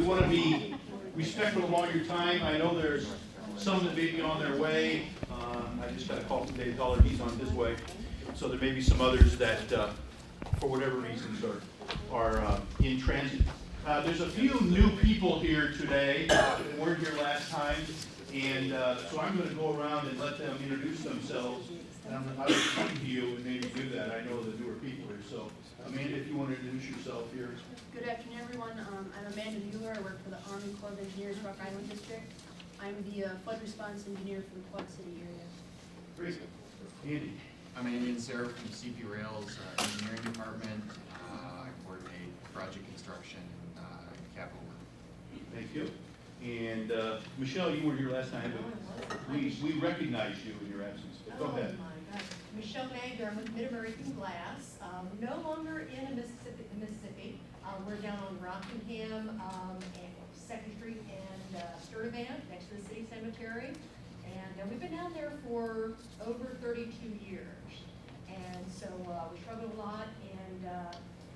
we want to be respectful of all your time. I know there's some that may be on their way. I just got a call from Dave Dollar, he's on his way. So there may be some others that, for whatever reasons, are in transit. There's a few new people here today that weren't here last time, and so I'm going to go around and let them introduce themselves. And I will come to you and maybe do that. I know the newer people here. So, Amanda, if you want to introduce yourself here. Good afternoon, everyone. I'm Amanda Mueller. I work for the Army Corps of Engineers, Rock Island District. I'm the flood response engineer for the Quad City area. Great. Andy. I'm Andy Sarah from CP Rail's engineering department. I coordinate project construction and capital work. Thank you. And Michelle, you were here last time, but we recognized you in your absence. But go ahead. Oh my gosh. Michelle Magner, I'm with Mid-American Glass. We're no longer in Mississippi. We're down on Rockingham, and 2nd Street and Sturtevant, next to the city cemetery. And we've been down there for over 32 years. And so we struggle a lot, and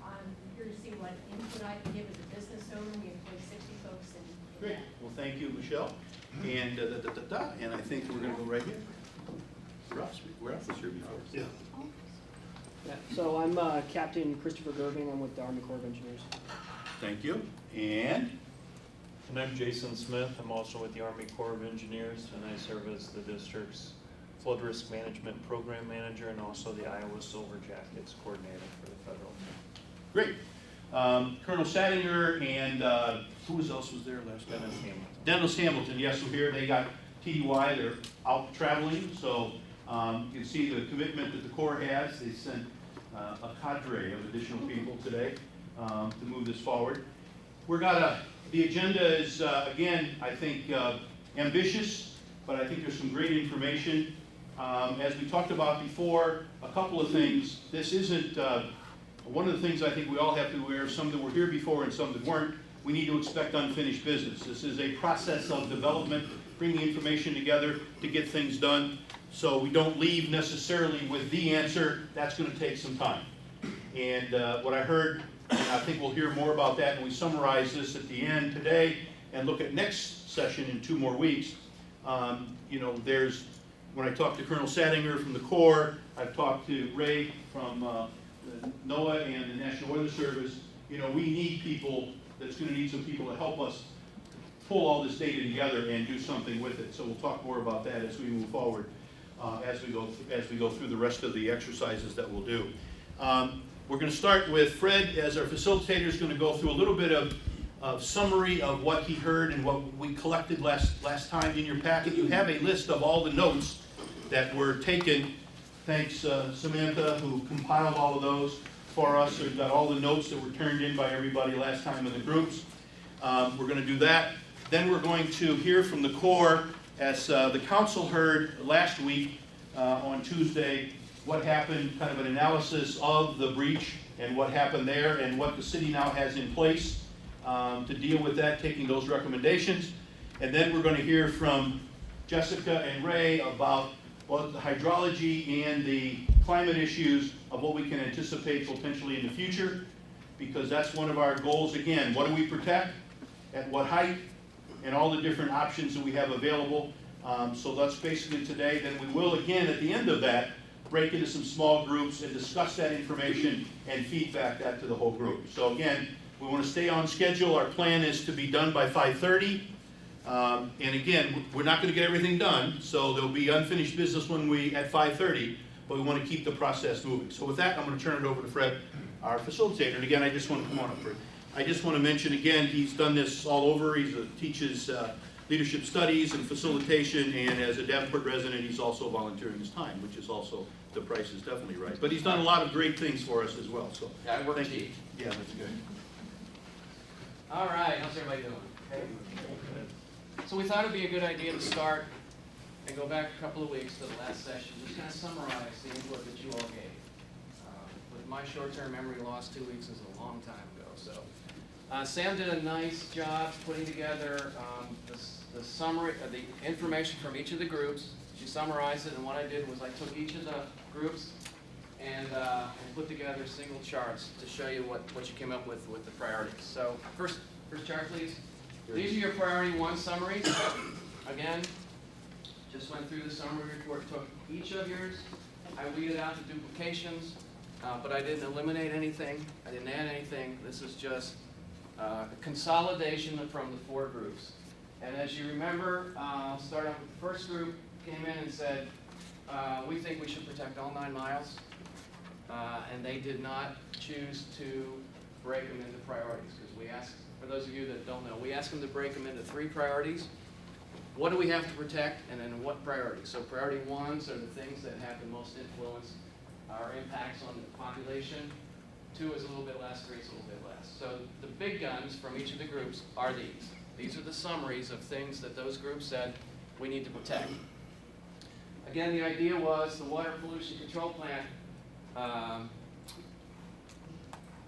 I'm here to see what input I can give as a business owner. We employ 60 folks in Great. that. Well, thank you, Michelle. And and I think we're going to go right here. Ross was here before. Yeah. Yeah, so I'm Captain Christopher Gerving. I'm with the Army Corps of Engineers. Thank you. And I'm Jason Smith. I'm also with the Army Corps of Engineers, and I serve as the district's flood risk management program manager and also the Iowa Silver Jackets coordinator for the federal. great. Colonel Sadinger and who else was there last time? Dennis Hamilton, yes, we're here. They got TDY. They're out traveling, so you can see the commitment that the Corps has. They sent a cadre of additional people today to move this forward. The agenda is, again, I think ambitious, but I think there's some great information. As we talked about before, a couple of things. This isn't, one of the things I think we all have to be aware of, some that were here before and some that weren't, we need to expect unfinished business. This is a process of development, bringing information together to get things done, so we don't leave necessarily with the answer. That's going to take some time. And what I heard, and I think we'll hear more about that when we summarize this at the end today and look at next session in 2 more weeks. When I talked to Colonel Sadinger from the Corps, I've talked to Ray from NOAA and the National Weather Service. We need people, that's going to need some people to help us pull all this data together and do something with it. So we'll talk more about that as we move forward, as we go through the rest of the exercises that we'll do. We're going to start with Fred as our facilitator is going to go through a little bit of summary of what he heard and what we collected last time in your packet. You have a list of all the notes that were taken. Thanks, Samantha, who compiled all of those for us. So we've got all the notes that were turned in by everybody last time in the groups. We're going to do that. Then we're going to hear from the Corps, as the council heard last week on Tuesday, what happened, kind of an analysis of the breach and what happened there and what the city now has in place to deal with that, taking those recommendations. And then we're going to hear from Jessica and Ray about the hydrology and the climate issues of what we can anticipate potentially in the future, because that's one of our goals. Again, what do we protect, at what height, and all the different options that we have available. So that's basically today. Then we will, again, at the end of that, break into some small groups and discuss that information and feedback that to the whole group. So again, we want to stay on schedule. Our plan is to be done by 5:30. And again, we're not going to get everything done, so there'll be unfinished business at 5:30, but we want to keep the process moving. So with that, I'm going to turn it over to Fred, our facilitator. And again, I just want to come on up, Fred. I just want to mention again, he's done this all over. He teaches leadership studies and facilitation, and as a Davenport resident, he's also volunteering his time, which is also, the price is definitely right. But he's done a lot of great things for us as well. So yeah, I work thank cheap. you. Yeah, that's good. All right, how's everybody doing? Okay. So we thought it'd be a good idea to start and go back a couple of weeks to the last session, just kind of summarize the input that you all gave. With my short-term memory loss, 2 weeks is a long time ago. So Sam did a nice job putting together the summary of the information from each of the groups. She summarized it, and what I did was I took each of the groups and put together single charts to show you what you came up with the priorities. So first chart, please. These are your priority one summaries. Again, just went through the summary report, took each of yours, I weeded out the duplications, but I didn't eliminate anything, I didn't add anything. This is just a consolidation from the 4 groups. And as you remember, I'll start off with the first group, came in and said, we think we should protect all 9 miles. And they did not choose to break them into priorities, because we asked, for those of you that don't know, we asked them to break them into 3 priorities. What do we have to protect, and then what priorities? So priority 1s are the things that have the most influence or impacts on the population. 2 is a little bit less, 3 is a little bit less. So the big guns from each of the groups are these. These are the summaries of things that those groups said we need to protect. Again, the idea was the water pollution control plant.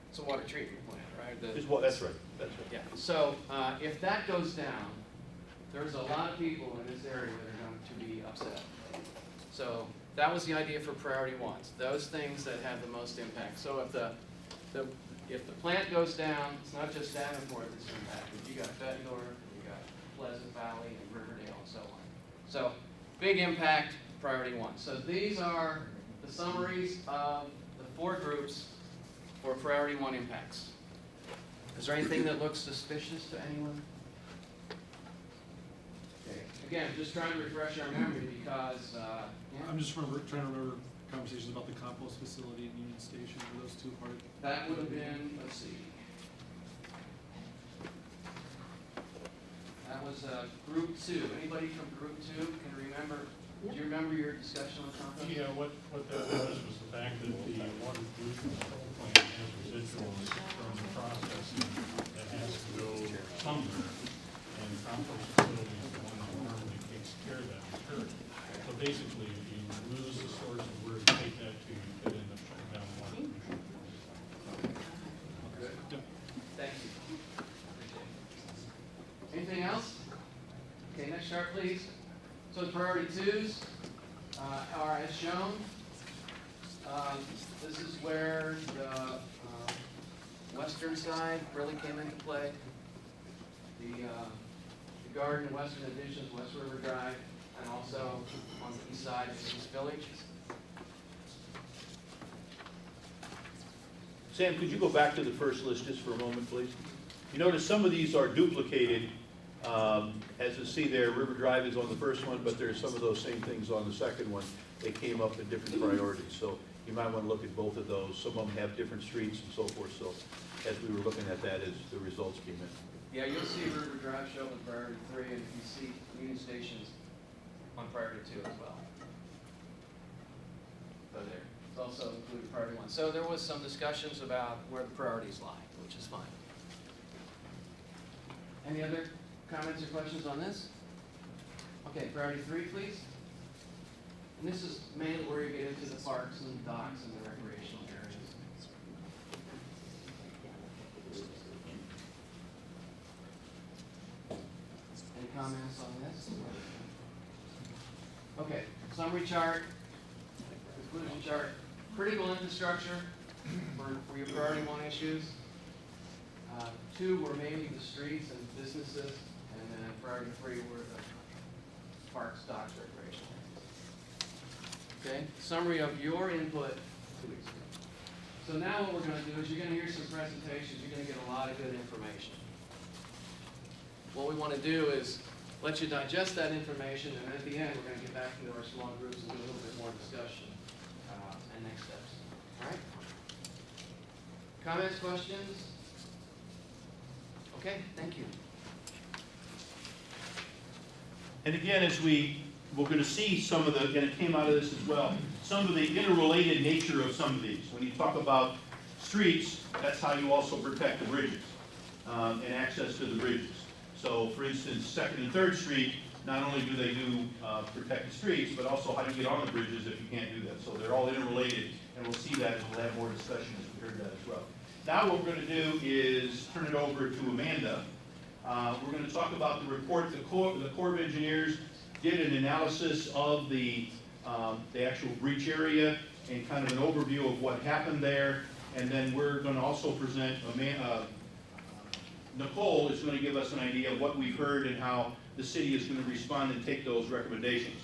It's a water treatment plant, right? That's right, that's right. Yeah, so if that goes down, there's a lot of people in this area that are going to be upset. So that was the idea for priority 1s, those things that have the most impact. So if the plant goes down, it's not just Davenport that's impacted. You got Bettendorf, you got Pleasant Valley, and Riverdale, and so on. So big impact, priority 1. So these are the summaries of the 4 groups for priority 1 impacts. Is there anything that looks suspicious to anyone? Okay. Again, just trying to refresh our memory because, yeah, I'm just trying to remember conversations about the compost facility and Union Station. Were those 2 part of? that would have been, let's see. That was group 2. Anybody from group 2 can remember? Do you remember your discussion on compost? Yeah, what that was the fact that the water pollution control plant has residuals from the processing that has to go somewhere, and compost facility is the one that normally takes care of that material. So basically, if you lose the source of where to take that to, you could end up shutting down water pollution. Good. Thank you. Appreciate it. Anything else? Okay, next chart, please. So the priority 2s are as shown. This is where the western side really came into play. The garden and western additions, West River Drive, and also on the east side of East Village. Sam, could you go back to the first list just for a moment, please? You notice some of these are duplicated. As you see there, River Drive is on the first one, but there's some of those same things on the second one. They came up in different priorities, so you might want to look at both of those. Some of them have different streets and so forth, so as we were looking at that as the results came in. Yeah, you'll see River Drive show up in priority 3, and you see Union Stations on priority 2 as well. So there, it's also included priority 1. So there was some discussions about where the priorities lie, which is fine. Any other comments or questions on this? Okay, priority 3, please. And this is mainly where you get into the parks and docks and the recreational areas. Any comments on this? Okay, summary chart, conclusion chart. Critical infrastructure for your priority 1 issues. 2 were mainly the streets and businesses, and then priority 3 were the parks, docks, recreational areas. Okay, summary of your input 2 weeks ago. So now what we're going to do is you're going to hear some presentations. You're going to get a lot of good information. What we want to do is let you digest that information, and at the end we're going to get back into our small groups and do a little bit more discussion and next steps. All right? Comments, questions? Okay, thank you. And again, as we're going to see some of the, and it came out of this as well, some of the interrelated nature of some of these. When you talk about streets, that's how you also protect the bridges and access to the bridges. So for instance, 2nd and 3rd Street, not only do they protect the streets, but also how do you get on the bridges if you can't do that. So they're all interrelated, and we'll see that as we'll have more discussion as we heard that as well. Now what we're going to do is turn it over to Amanda. We're going to talk about the report. The Corps of Engineers did an analysis of the actual breach area and kind of an overview of what happened there. And then we're going to also present Nicole is going to give us an idea of what we've heard and how the city is going to respond and take those recommendations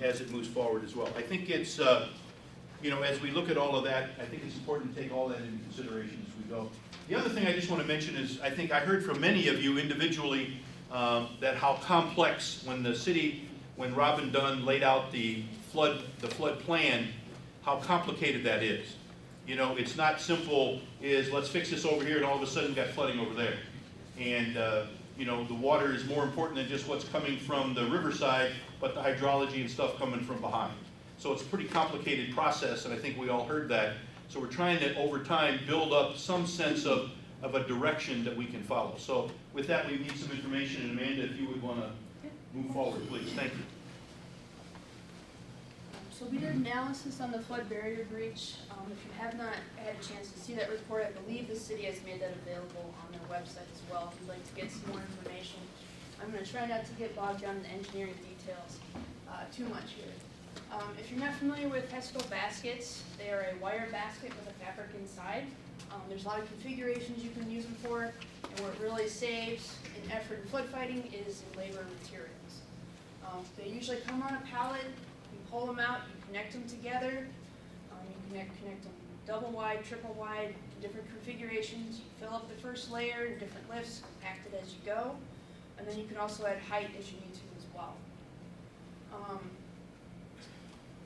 as it moves forward as well. I think it's, as we look at all of that, I think it's important to take all that into consideration as we go. The other thing I just want to mention is, I think I heard from many of you individually that how complex, when Robin Dunn laid out the flood plan, how complicated that is. It's not simple as let's fix this over here and all of a sudden we've got flooding over there. And, the water is more important than just what's coming from the riverside, but the hydrology and stuff coming from behind. So it's a pretty complicated process, and I think we all heard that. So we're trying to, over time, build up some sense of a direction that we can follow. So with that, we need some information, and Amanda, if you would want to move forward, please. Thank you. So we did analysis on the flood barrier breach. If you have not had a chance to see that report, I believe the city has made that available on their website as well, if you'd like to get some more information. I'm going to try not to get bogged down in the engineering details too much here. If you're not familiar with HESCO baskets, they are a wire basket with a fabric inside. There's a lot of configurations you can use them for, and where it really saves in effort in flood fighting is in labor and materials. They usually come on a pallet. You pull them out, you connect them together. You can connect them double wide, triple wide, different configurations. You fill up the first layer in different lifts, compact it as you go, and then you can also add height as you need to as well.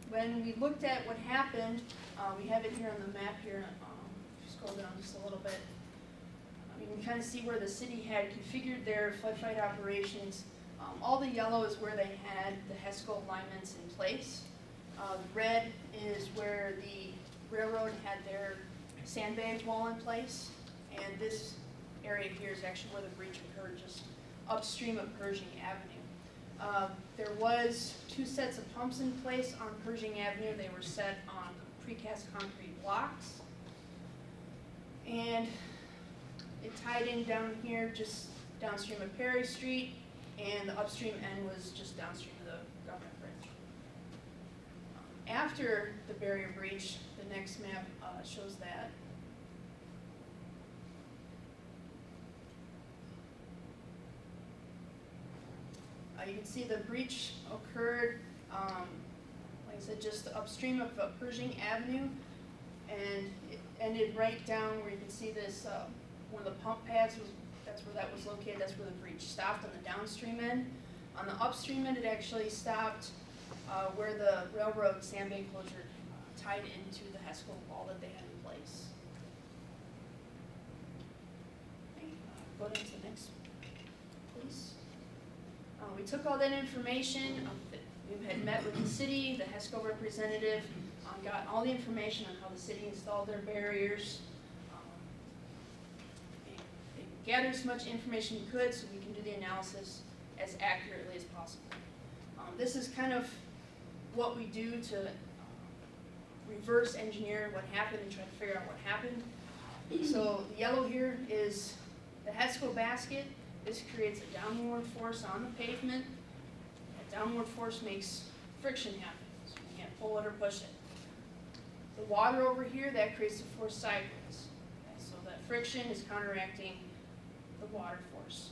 When we looked at what happened, we have it here on the map here. If you scroll down just a little bit, you can kind of see where the city had configured their flood fight operations. All the yellow is where they had the HESCO alignments in place. The red is where the railroad had their sandbag wall in place. And this area here is actually where the breach occurred, just upstream of Pershing Avenue. There was 2 sets of pumps in place on Pershing Avenue. They were set on precast concrete blocks. And it tied in down here, just downstream of Perry Street. And the upstream end was just downstream of the Government Bridge. After the barrier breach, the next map shows that. You can see the breach occurred, like I said, just upstream of Pershing Avenue, and it ended right down where you can see this, one of the pump pads was. That's where that was located. That's where the breach stopped on the downstream end. On the upstream end, it actually stopped where the railroad sandbag closure tied into the HESCO wall that they had in place. Okay, go down to the next, please. We took all that information. We had met with the city, the HESCO representative, got all the information on how the city installed their barriers. Gather as much information you could so we can do the analysis as accurately as possible. This is kind of what we do to reverse engineer what happened and try to figure out what happened. So the yellow here is the HESCO basket. This creates a downward force on the pavement. That downward force makes friction happen, so you can't pull it or push it. The water over here, that creates a force sideways. Okay, so that friction is counteracting the water force.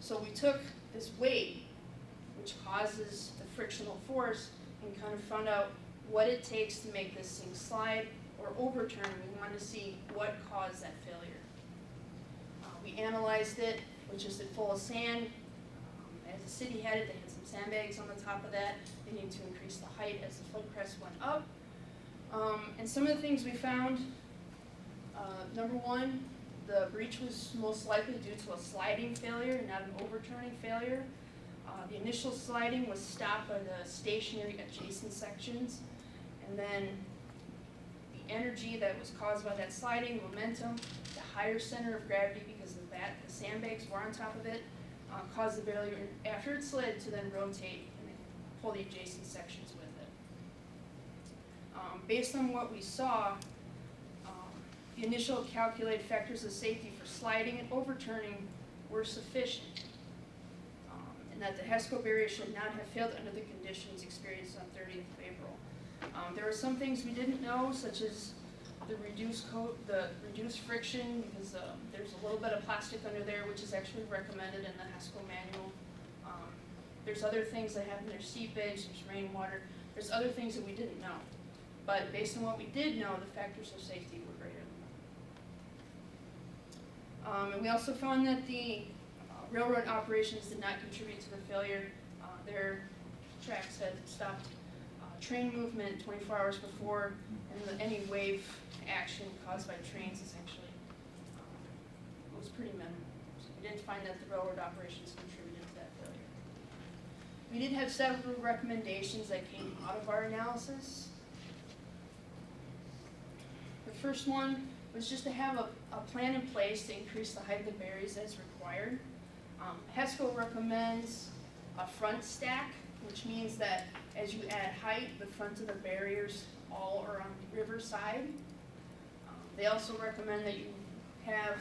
So we took this weight, which causes the frictional force, and kind of found out what it takes to make this thing slide or overturn. We wanted to see what caused that failure. We analyzed it, which is it full of sand. As the city had it, they had some sandbags on the top of that. They needed to increase the height as the flood crest went up. And some of the things we found, number one, the breach was most likely due to a sliding failure, not an overturning failure. The initial sliding was stopped by the stationary adjacent sections, and then the energy that was caused by that sliding, momentum, the higher center of gravity because of that, the sandbags were on top of it, caused the barrier, after it slid, to then rotate and then pull the adjacent sections with it. Based on what we saw, the initial calculated factors of safety for sliding and overturning were sufficient, and that the HESCO barrier should not have failed under the conditions experienced on 30th of April. There were some things we didn't know, such as the reduced friction, because there's a little bit of plastic under there, which is actually recommended in the HESCO manual. There's other things that happen, there's seepage, there's rainwater, there's other things that we didn't know. But based on what we did know, the factors of safety were greater than that. And we also found that the railroad operations did not contribute to the failure. Their tracks had stopped train movement 24 hours before, and any wave action caused by trains essentially was pretty minimal. So we didn't find that the railroad operations contributed to that failure. We did have several recommendations that came out of our analysis. The first one was just to have a plan in place to increase the height of the barriers as required. HESCO recommends a front stack, which means that as you add height, the front of the barriers all are on the river side. They also recommend that you have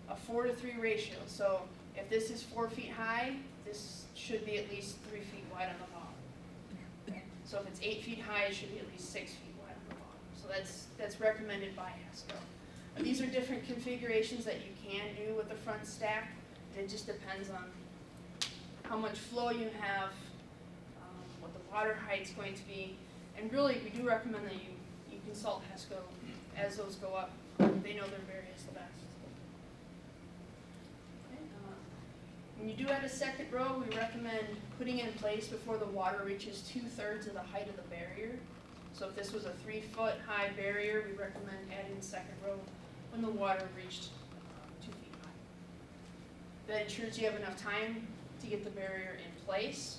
a 4:3 ratio. So if this is 4 feet high, this should be at least 3 feet wide on the bottom. So if it's 8 feet high, it should be at least 6 feet wide on the bottom. So that's recommended by HESCO. And these are different configurations that you can do with the front stack. It just depends on how much flow you have, what the water height's going to be. And really, we do recommend that you consult HESCO as those go up. They know their barriers the best. Okay, when you do add a second row, we recommend putting it in place before the water reaches 2/3 of the height of the barrier. So if this was a 3-foot high barrier, we recommend adding the second row when the water reached 2 feet high. That ensures you have enough time to get the barrier in place,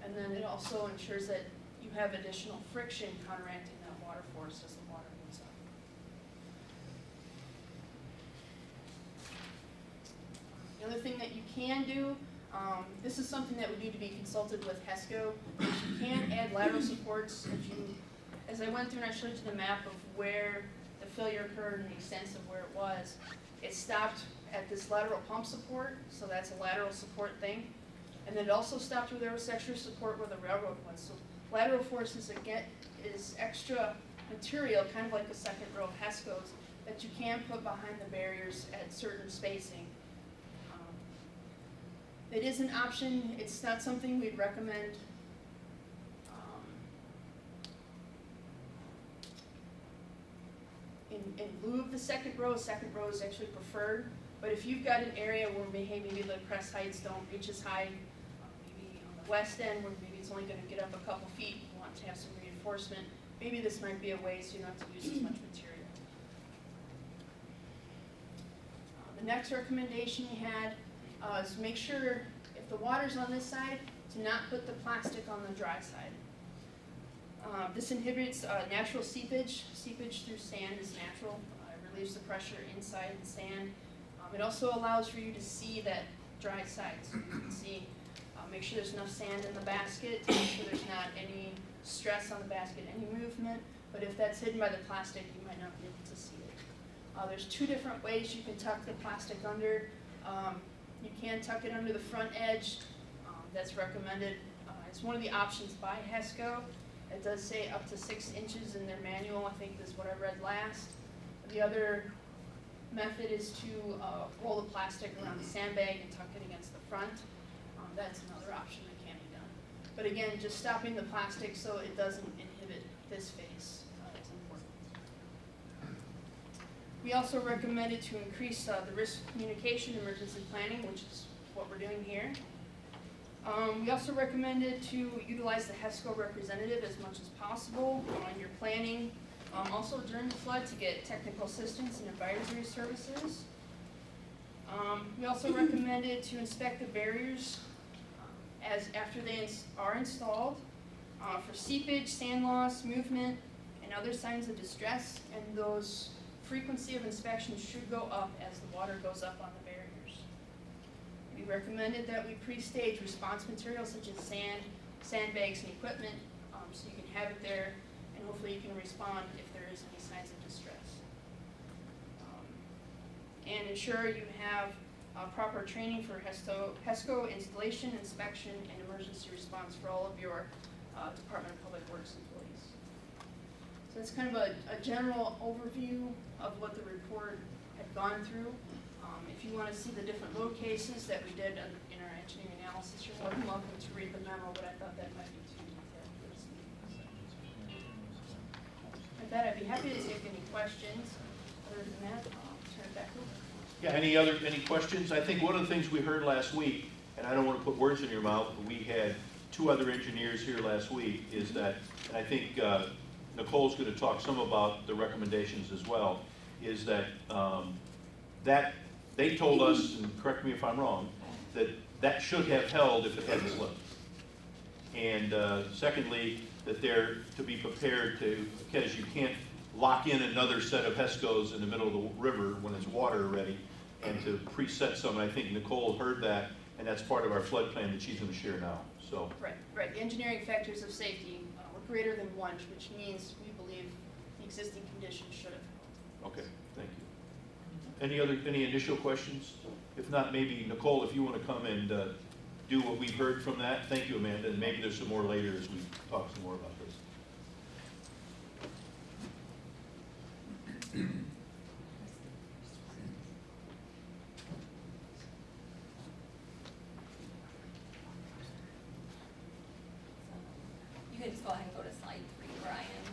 and then it also ensures that you have additional friction counteracting that water force as the water moves up. The other thing that you can do, this is something that would need to be consulted with HESCO. You can add lateral supports. As I went through and I showed you the map of where the failure occurred and the extent of where it was, it stopped at this lateral pump support, so that's a lateral support thing. And then it also stopped where there was extra support where the railroad was. So lateral forces is extra material, kind of like a second row of HESCOs, that you can put behind the barriers at certain spacing. It is an option. It's not something we'd recommend. In lieu of the second row is actually preferred. But if you've got an area where maybe the crest heights don't reach as high, maybe on the west end where maybe it's only going to get up a couple feet, you want to have some reinforcement, maybe this might be a way so you don't have to use as much material. The next recommendation we had is make sure if the water's on this side to not put the plastic on the dry side. This inhibits natural seepage. Seepage through sand is natural. It relieves the pressure inside the sand. It also allows for you to see that dry side, so you can see, make sure there's enough sand in the basket to make sure there's not any stress on the basket, any movement. But if that's hidden by the plastic, you might not be able to see it. There's two different ways you can tuck the plastic under. You can tuck it under the front edge. That's recommended. It's one of the options by HESCO. It does say up to 6 inches in their manual. I think this is what I read last. The other method is to roll the plastic around the sandbag and tuck it against the front. That's another option that can be done. But again, just stopping the plastic so it doesn't inhibit this face is important. We also recommended to increase the risk communication, emergency planning, which is what we're doing here. We also recommended to utilize the HESCO representative as much as possible on your planning. Also during the flood to get technical assistance and advisory services. We also recommended to inspect the barriers after they are installed for seepage, sand loss, movement, and other signs of distress. And those frequency of inspections should go up as the water goes up on the barriers. We recommended that we pre-stage response materials such as sand, sandbags, and equipment, so you can have it there, and hopefully you can respond if there is any signs of distress. And ensure you have proper training for HESCO installation, inspection, and emergency response for all of your Department of Public Works employees. So that's kind of a general overview of what the report had gone through. If you want to see the different load cases that we did in our engineering analysis, you're more than welcome to read the memo, but I thought that might be too detailed for this meeting. With that, I'd be happy to take any questions. Other than that, I'll turn it back over. Yeah, any questions? I think one of the things we heard last week, and I don't want to put words in your mouth, but we had 2 other engineers here last week, is that, and I think Nicole's going to talk some about the recommendations as well, is that that they told us, and correct me if I'm wrong, that should have held if it hadn't slipped. And secondly, that they're to be prepared to, because you can't lock in another set of HESCOs in the middle of the river when it's water already, and to preset some. And I think Nicole heard that, and that's part of our flood plan that she's going to share now. So. Right. The engineering factors of safety were greater than 1, which means we believe the existing conditions should have held. Okay, thank you. Any initial questions? If not, maybe Nicole, if you want to come and do what we've heard from that. Thank you, Amanda, and maybe there's some more later as we talk some more about this. You can just go ahead and go to slide 3, Brian.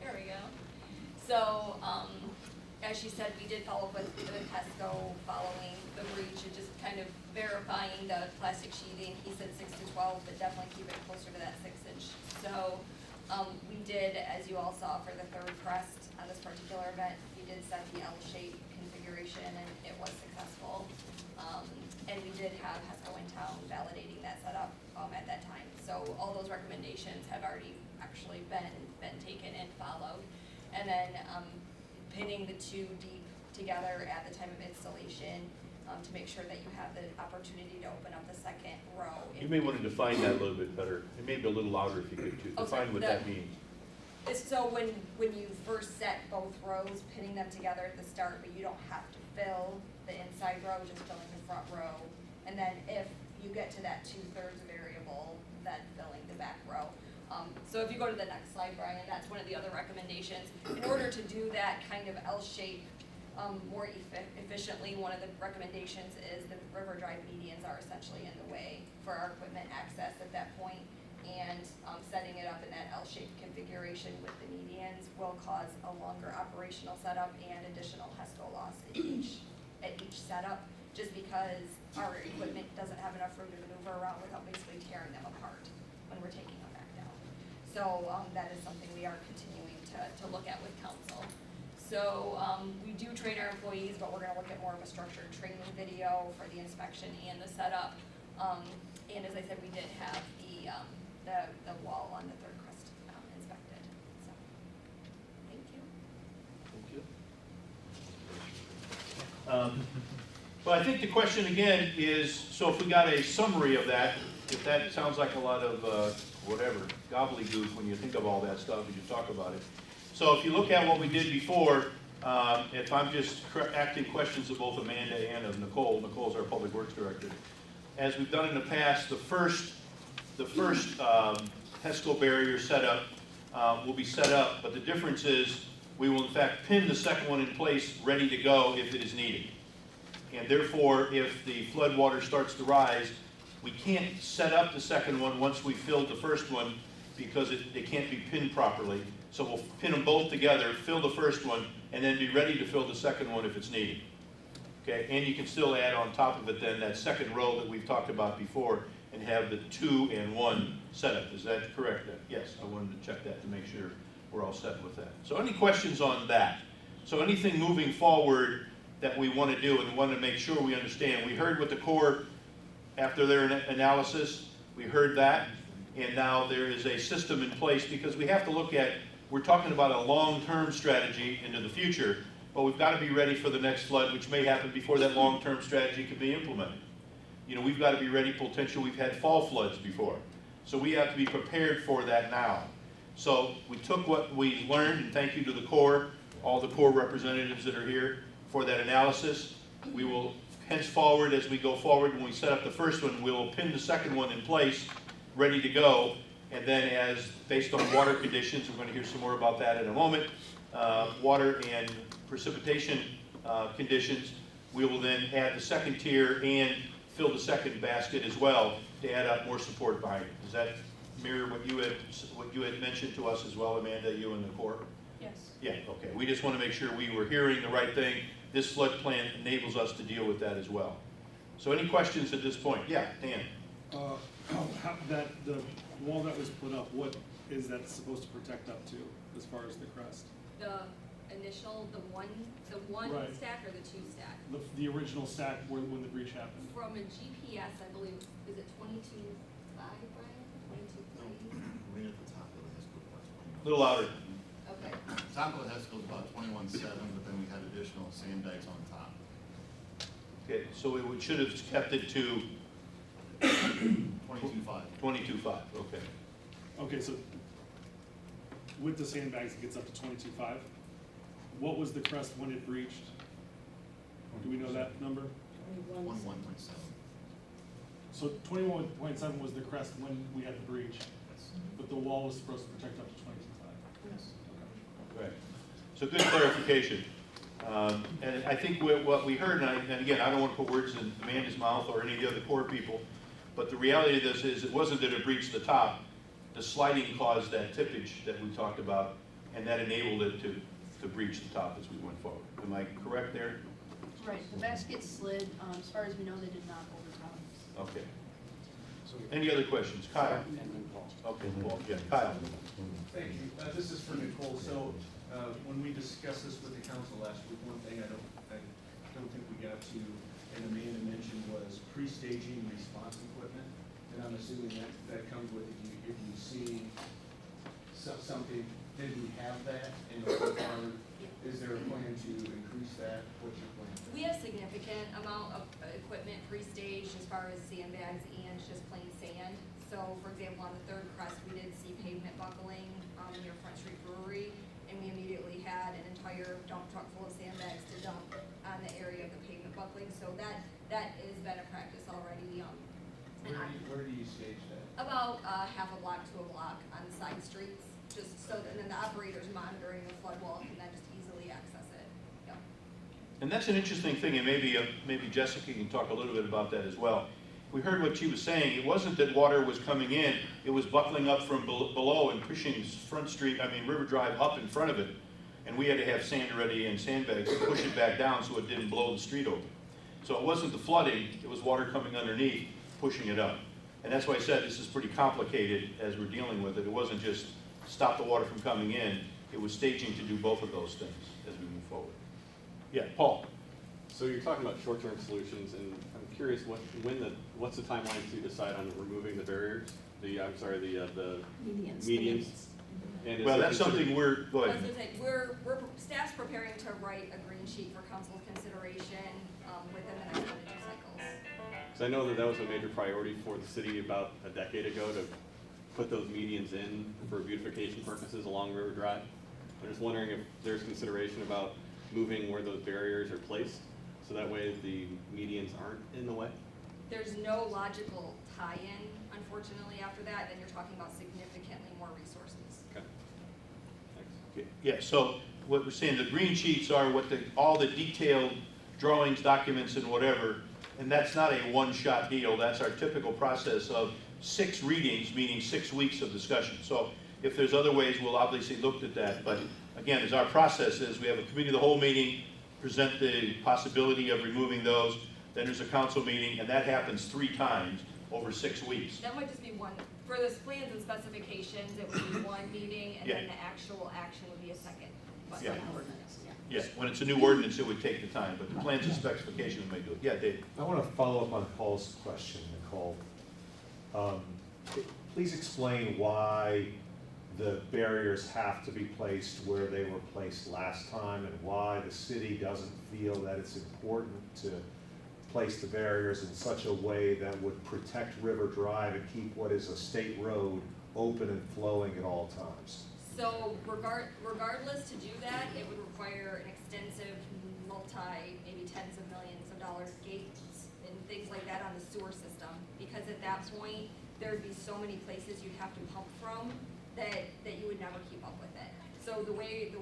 There we go. So, as she said, we did follow up with HESCO following the breach and just kind of verifying the plastic sheathing. He said 6 to 12, but definitely keep it closer to that 6-inch. So, we did, as you all saw for the 3rd crest on this particular event, we did set the L-shape configuration and it was successful. And we did have HESCO in town validating that setup at that time. So all those recommendations have already actually been taken and followed. And then pinning the 2 deep together at the time of installation to make sure that you have the opportunity to open up the 2nd row. You may want to define that a little bit better, and maybe a little louder if you could too. Oh, sorry. Define what that means. So when you first set both rows, pinning them together at the start, but you don't have to fill the inside row, just filling the front row. And then if you get to that 2/3 variable, then filling the back row. So if you go to the next slide, Brian, that's one of the other recommendations. In order to do that kind of L-shape more efficiently, one of the recommendations is the river drive medians are essentially in the way for our equipment access at that point. And setting it up in that L-shaped configuration with the medians will cause a longer operational setup and additional HESCO loss at each setup, just because our equipment doesn't have enough room to maneuver around without basically tearing them apart when we're taking them back down. So that is something we are continuing to look at with council. So we do train our employees, but we're going to look at more of a structured training video for the inspection and the setup. And as I said, we did have the wall on the 3rd crest inspected. So, thank you. Well, I think the question again is, so if we got a summary of that, if that sounds like a lot of whatever, gobbledygook when you think of all that stuff as you talk about it. So if you look at what we did before, if I'm just asking questions of both Amanda and of Nicole, Nicole's our Public Works Director. As we've done in the past, the first HESCO barrier setup will be set up, but the difference is we will in fact pin the 2nd one in place, ready to go if it is needed. And therefore, if the flood water starts to rise, we can't set up the 2nd one once we filled the 1st one because they can't be pinned properly. So we'll pin them both together, fill the 1st one, and then be ready to fill the 2nd one if it's needed. Okay, and you can still add on top of it then that 2nd row that we've talked about before and have the 2 and 1 setup. Is that correct then? Yes, I wanted to check that to make sure we're all set with that. So any questions on that? So anything moving forward that we want to do and we want to make sure we understand. We heard what the Corps, after their analysis, we heard that, and now there is a system in place because we have to look at, we're talking about a long-term strategy into the future, but we've got to be ready for the next flood, which may happen before that long-term strategy can be implemented. You know, we've got to be ready potentially. We've had fall floods before. So we have to be prepared for that now. So we took what we learned, and thank you to the Corps, all the Corps representatives that are here for that analysis. We will henceforward, as we go forward, when we set up the 1st one, we'll pin the 2nd one in place, ready to go. And then as, based on water conditions, we're going to hear some more about that in a moment, water and precipitation conditions, we will then add the second tier and fill the second basket as well to add up more support behind it. Does that mirror what you had mentioned to us as well, Amanda, you and the Corps? Yes. Yeah, okay. We just want to make sure we were hearing the right thing. This flood plan enables us to deal with that as well. So any questions at this point? Yeah, Dan? The wall that was put up, what is that supposed to protect up to, as far as the crest? The initial, the one Right. stack or the two stack? The original stack when the breach happened? From a GPS, I believe, is it 22.5, Brian? 22.3? Right at the top of the high school part, A little louder. Okay. top of the high school is about 21.7, but then we had additional sand dikes on top. Okay, so we should have kept it to 22.5. 22.5, okay. Okay, so with the sandbags, it gets up to 22.5. What was the crest when it breached? Do we know that number? 21.7. So 21.7 was the crest when we had the breach, but the wall was supposed to protect up to 22.5. Yes. Right. So good clarification. And I think what we heard, and again, I don't want to put words in Amanda's mouth or any of the other Corps people, but the reality of this is it wasn't that it breached the top. The sliding caused that tippage that we talked about, and that enabled it to breach the top as we went forward. Am I correct there? Right, the basket slid, as far as we know, they did not overtop. Okay. Any other questions? Kyle? And then Paul. Okay, Paul, yeah, Kyle. Thank you. This is for Nicole. So, when we discussed this with the council last week, one thing I don't think we got to, and Amanda mentioned, was pre-staging response equipment. And I'm assuming that comes with it. If you see something, did we have that? And is there a plan to increase that? What's your plan? We have significant amount of equipment pre-staged as far as sandbags and just plain sand. So, for example, on the third crest, we did see pavement buckling near Front Street Brewery, and we immediately had an entire dump truck full of sandbags to dump on the area of the pavement buckling. So that has been a practice already. Where do you stage that? About half a block to a block on the side streets, just so that then the operators monitoring the flood wall can then just easily access it. Yep. And that's an interesting thing, and maybe Jessica can talk a little bit about that as well. We heard what she was saying. It wasn't that water was coming in, it was buckling up from below and pushing River Drive up in front of it. And we had to have sand ready and sandbags to push it back down so it didn't blow the street open. So it wasn't the flooding, it was water coming underneath, pushing it up. And that's why I said this is pretty complicated as we're dealing with it. It wasn't just stop the water from coming in, it was staging to do both of those things as we move forward. Yeah, Paul. So you're talking about short-term solutions, and I'm curious what's the timeline to decide on removing the barriers? The medians. And Well, that's something go I ahead. was gonna say, staff's preparing to write a green sheet for council's consideration within the next 1 to 2 cycles. Because I know that was a major priority for the city about a decade ago to put those medians in for beautification purposes along River Drive. I'm just wondering if there's consideration about moving where those barriers are placed, so that way the medians aren't in the way. There's no logical tie-in, unfortunately, after that, then you're talking about significantly more resources. Okay. Thanks. Yeah, so what we're saying, the green sheets are all the detailed drawings, documents, and whatever, and that's not a one-shot deal. That's our typical process of 6 readings, meaning 6 weeks of discussion. So if there's other ways, we'll obviously look at that. But again, as our process is, we have a committee of the whole meeting, present the possibility of removing those, then there's a council meeting, and that happens 3 times over 6 weeks. That might just be one, for the plans and specifications, it would be one meeting, and then Yeah. the actual action would be a second. But Yeah. Yeah. Yes, when it's a new ordinance, it would take the time, but the plans and specifications may do it. Yeah, Dave. I want to follow up on Paul's question, Nicole. Please explain why the barriers have to be placed where they were placed last time, and why the city doesn't feel that it's important to place the barriers in such a way that would protect River Drive and keep what is a state road open and flowing at all times. So regardless to do that, it would require an extensive maybe tens of millions of dollars gates and things like that on the sewer system. Because at that point, there'd be so many places you'd have to pump from that you would never keep up with it. So the way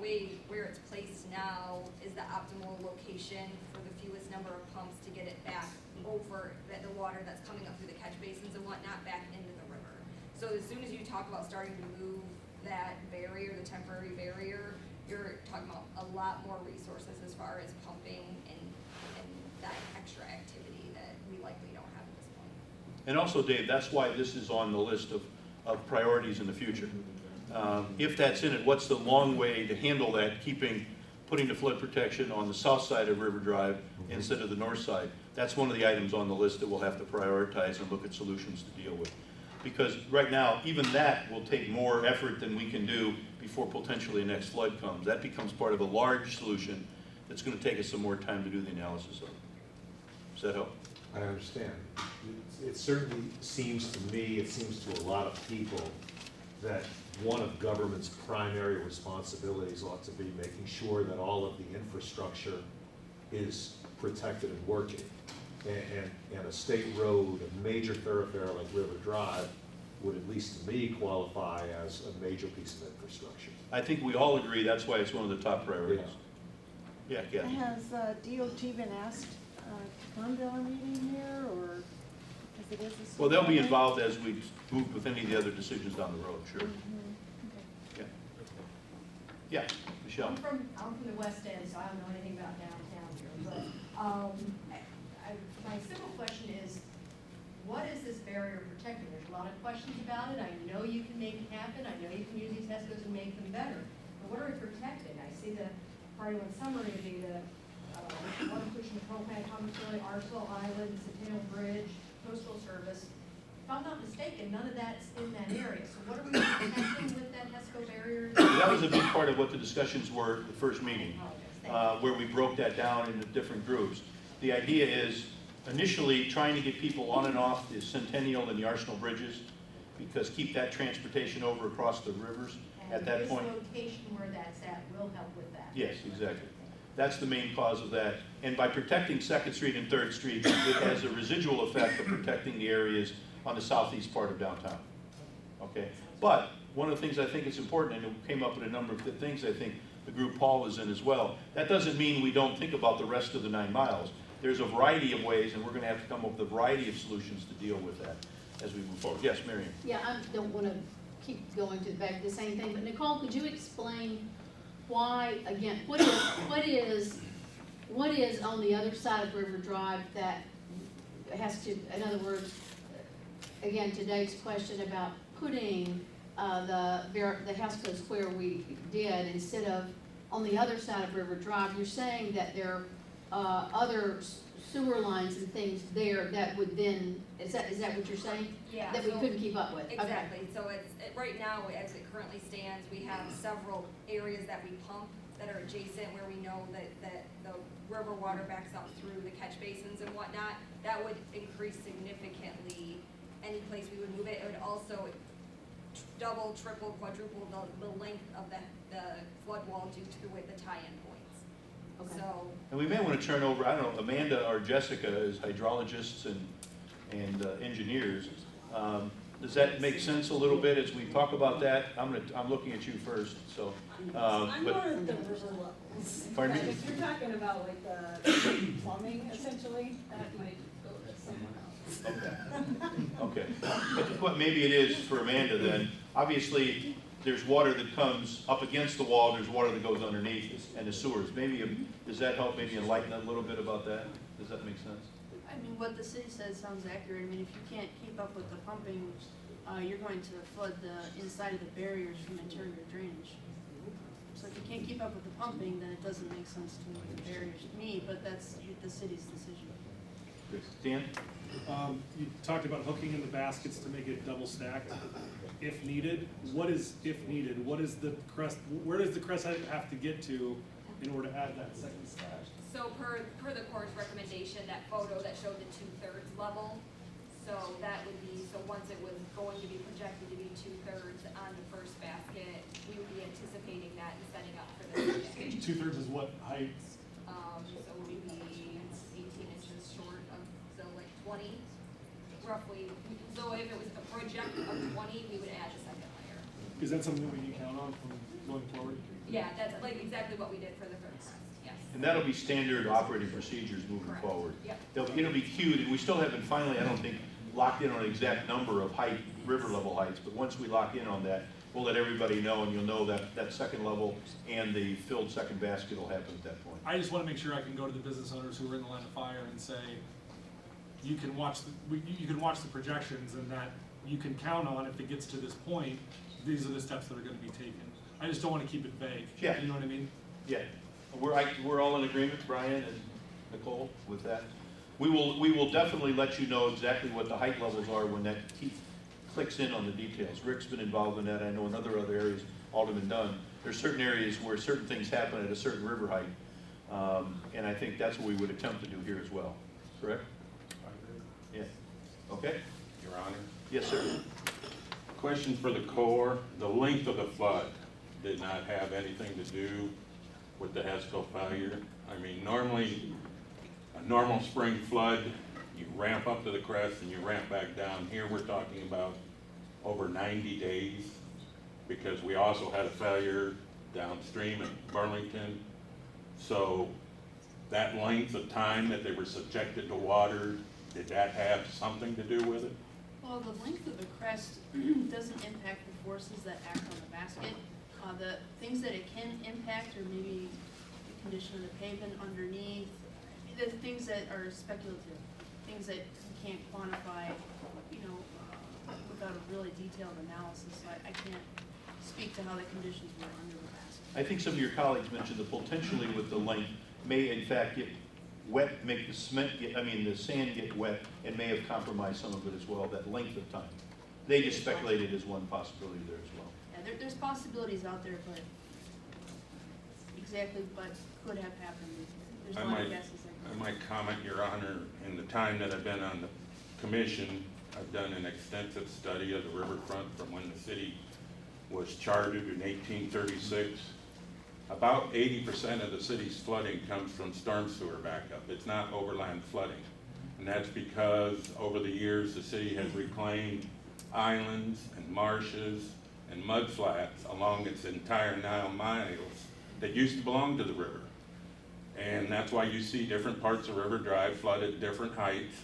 where it's placed now is the optimal location for the fewest number of pumps to get it back over the water that's coming up through the catch basins and whatnot back into the river. So as soon as you talk about starting to move that barrier, the temporary barrier, you're talking about a lot more resources as far as pumping and that extra activity that we likely don't have at this point. And also, Dave, that's why this is on the list of priorities in the future. If that's in it, what's the long way to handle that, putting the flood protection on the south side of River Drive instead of the north side? That's one of the items on the list that we'll have to prioritize and look at solutions to deal with. Because right now, even that will take more effort than we can do before potentially a next flood comes. That becomes part of a large solution that's going to take us some more time to do the analysis of. Does that help? I understand. It certainly seems to me, it seems to a lot of people, that one of government's primary responsibilities ought to be making sure that all of the infrastructure is protected and working. And a state road, a major thoroughfare like River Drive, would, at least to me, qualify as a major piece of infrastructure. I think we all agree that's why it's one of the top priorities. Yeah, Kathy. Has DOT been asked to come to our meeting here, or, because it is a... Well, they'll be involved as we move with any of the other decisions down the road, sure. Okay. Yeah. Yeah, Michelle. I'm from the West End, so I don't know anything about downtown here, but my simple question is, what is this barrier protecting? There's a lot of questions about it. I know you can make it happen. I know you can use these HESCOs and make them better. But what are we protecting? I see the part one summary would be the water pollution, the propane, Thomas Valley, Arsenal Island, Centennial Bridge, Postal Service. If I'm not mistaken, none of that's in that area. So what are we protecting with that HESCO barrier? That was a big part of what the discussions were at the first meeting, where we broke that down into different groups. The idea is initially trying to get people on and off the Centennial and the Arsenal bridges, because keep that transportation over across the rivers at that point. And this location where that's at will help with that. Yes, exactly. That's the main cause of that. And by protecting 2nd Street and 3rd Street, it has a residual effect of protecting the areas on the southeast part of downtown. Okay? But one of the things I think is important, and it came up with a number of things I think the group Paul was in as well, that doesn't mean we don't think about the rest of the 9 miles. There's a variety of ways, and we're going to have to come up with a variety of solutions to deal with that as we move forward. Yes, Miriam? Yeah, I don't want to keep going to the back of the same thing, but Nicole, could you explain why, again, what is on the other side of River Drive that has to, in other words, again, today's question about putting the HESCOs where we did instead of on the other side of River Drive, you're saying that there are other sewer lines and things there that would then, is that what you're saying? Yeah. That we so- couldn't keep up with? Okay. Exactly, so right now, as it currently stands, we have several areas that we pump that are adjacent where we know that the river water backs up through the catch basins and whatnot. That would increase significantly any place we would move it. It would also double, triple, quadruple the length of the flood wall due to the tie-in points. Okay. So, And we may want to turn over, I don't know, Amanda or Jessica as hydrologists and engineers. Does that make sense a little bit as we talk about that? I'm looking at you first, so. I'm but- more at the river levels. Pardon me? But if you're talking about like the plumbing essentially, that might go to someone else. Okay. But what maybe it is for Amanda then, obviously, there's water that comes up against the wall, there's water that goes underneath, and the sewers. Maybe, does that help maybe enlighten a little bit about that? Does that make sense? I mean, what the city says sounds accurate. I mean, if you can't keep up with the pumping, you're going to flood the inside of the barriers from interior drainage. So if you can't keep up with the pumping, then it doesn't make sense to move the barriers to me, but that's the city's decision. Dan? You talked about hooking in the baskets to make it double stacked, if needed. What is, if needed, what is the crest, where does the crest have to get to in order to add that second stack? So per the Corps' recommendation, that photo that showed the 2/3 level, so that would be, so once it was going to be projected to be 2/3 on the first basket, we would be anticipating that and setting up for the second. 2/3 is what height? So we would be 18 inches short of, so like 20. roughly, so if it was a project of 20, we would add a second layer. Is that something that we can count on from going forward? Yeah, that's like exactly what we did for the third test, yes. And that'll be standard operating procedures moving Correct. forward. Yep. It'll be queued, and we still haven't finally, I don't think, locked in on an exact number of height, river level heights, but once we lock in on that, we'll let everybody know, and you'll know that that second level and the filled second basket will happen at that point. I just wanna make sure I can go to the business owners who are in the line of fire and say, you can watch the projections, and that you can count on if it gets to this point, these are the steps that are gonna be taken. I just don't wanna keep it vague. Yeah. You know what I mean? Yeah, we're all in agreement, Brian and Nicole, with that. We will definitely let you know exactly what the height levels are when that key clicks in on the details. Rick's been involved in that, I know in other areas, Alderman Dunn. There's certain areas where certain things happen at a certain river height, and I think that's what we would attempt to do here as well, correct? Yeah, okay? Your Honor. Yes, sir. Question for the Corps. The length of the flood did not have anything to do with the HESCO failure. I mean, normally, a normal spring flood, you ramp up to the crest and you ramp back down. Here we're talking about over 90 days, because we also had a failure downstream in Burlington. So that length of time that they were subjected to water, did that have something to do with it? Well, the length of the crest doesn't impact the forces that act on the basket. The things that it can impact are maybe the condition of the pavement underneath, the things that are speculative, things that you can't quantify, without a really detailed analysis. So I can't speak to how the conditions were under the basket. I think some of your colleagues mentioned that potentially with the length may in fact get wet, make the the sand get wet, and may have compromised some of it as well, that length of time. They just speculated as one possibility there as well. Yeah, there's possibilities out there, but exactly what could have happened, there's a lot of guesses. I might comment, Your Honor, in the time that I've been on the commission, I've done an extensive study of the riverfront from when the city was chartered in 1836. About 80% of the city's flooding comes from storm sewer backup. It's not overland flooding. And that's because over the years, the city has reclaimed islands and marshes and mud flats along its entire 9 miles that used to belong to the river. And that's why you see different parts of River Drive flooded at different heights,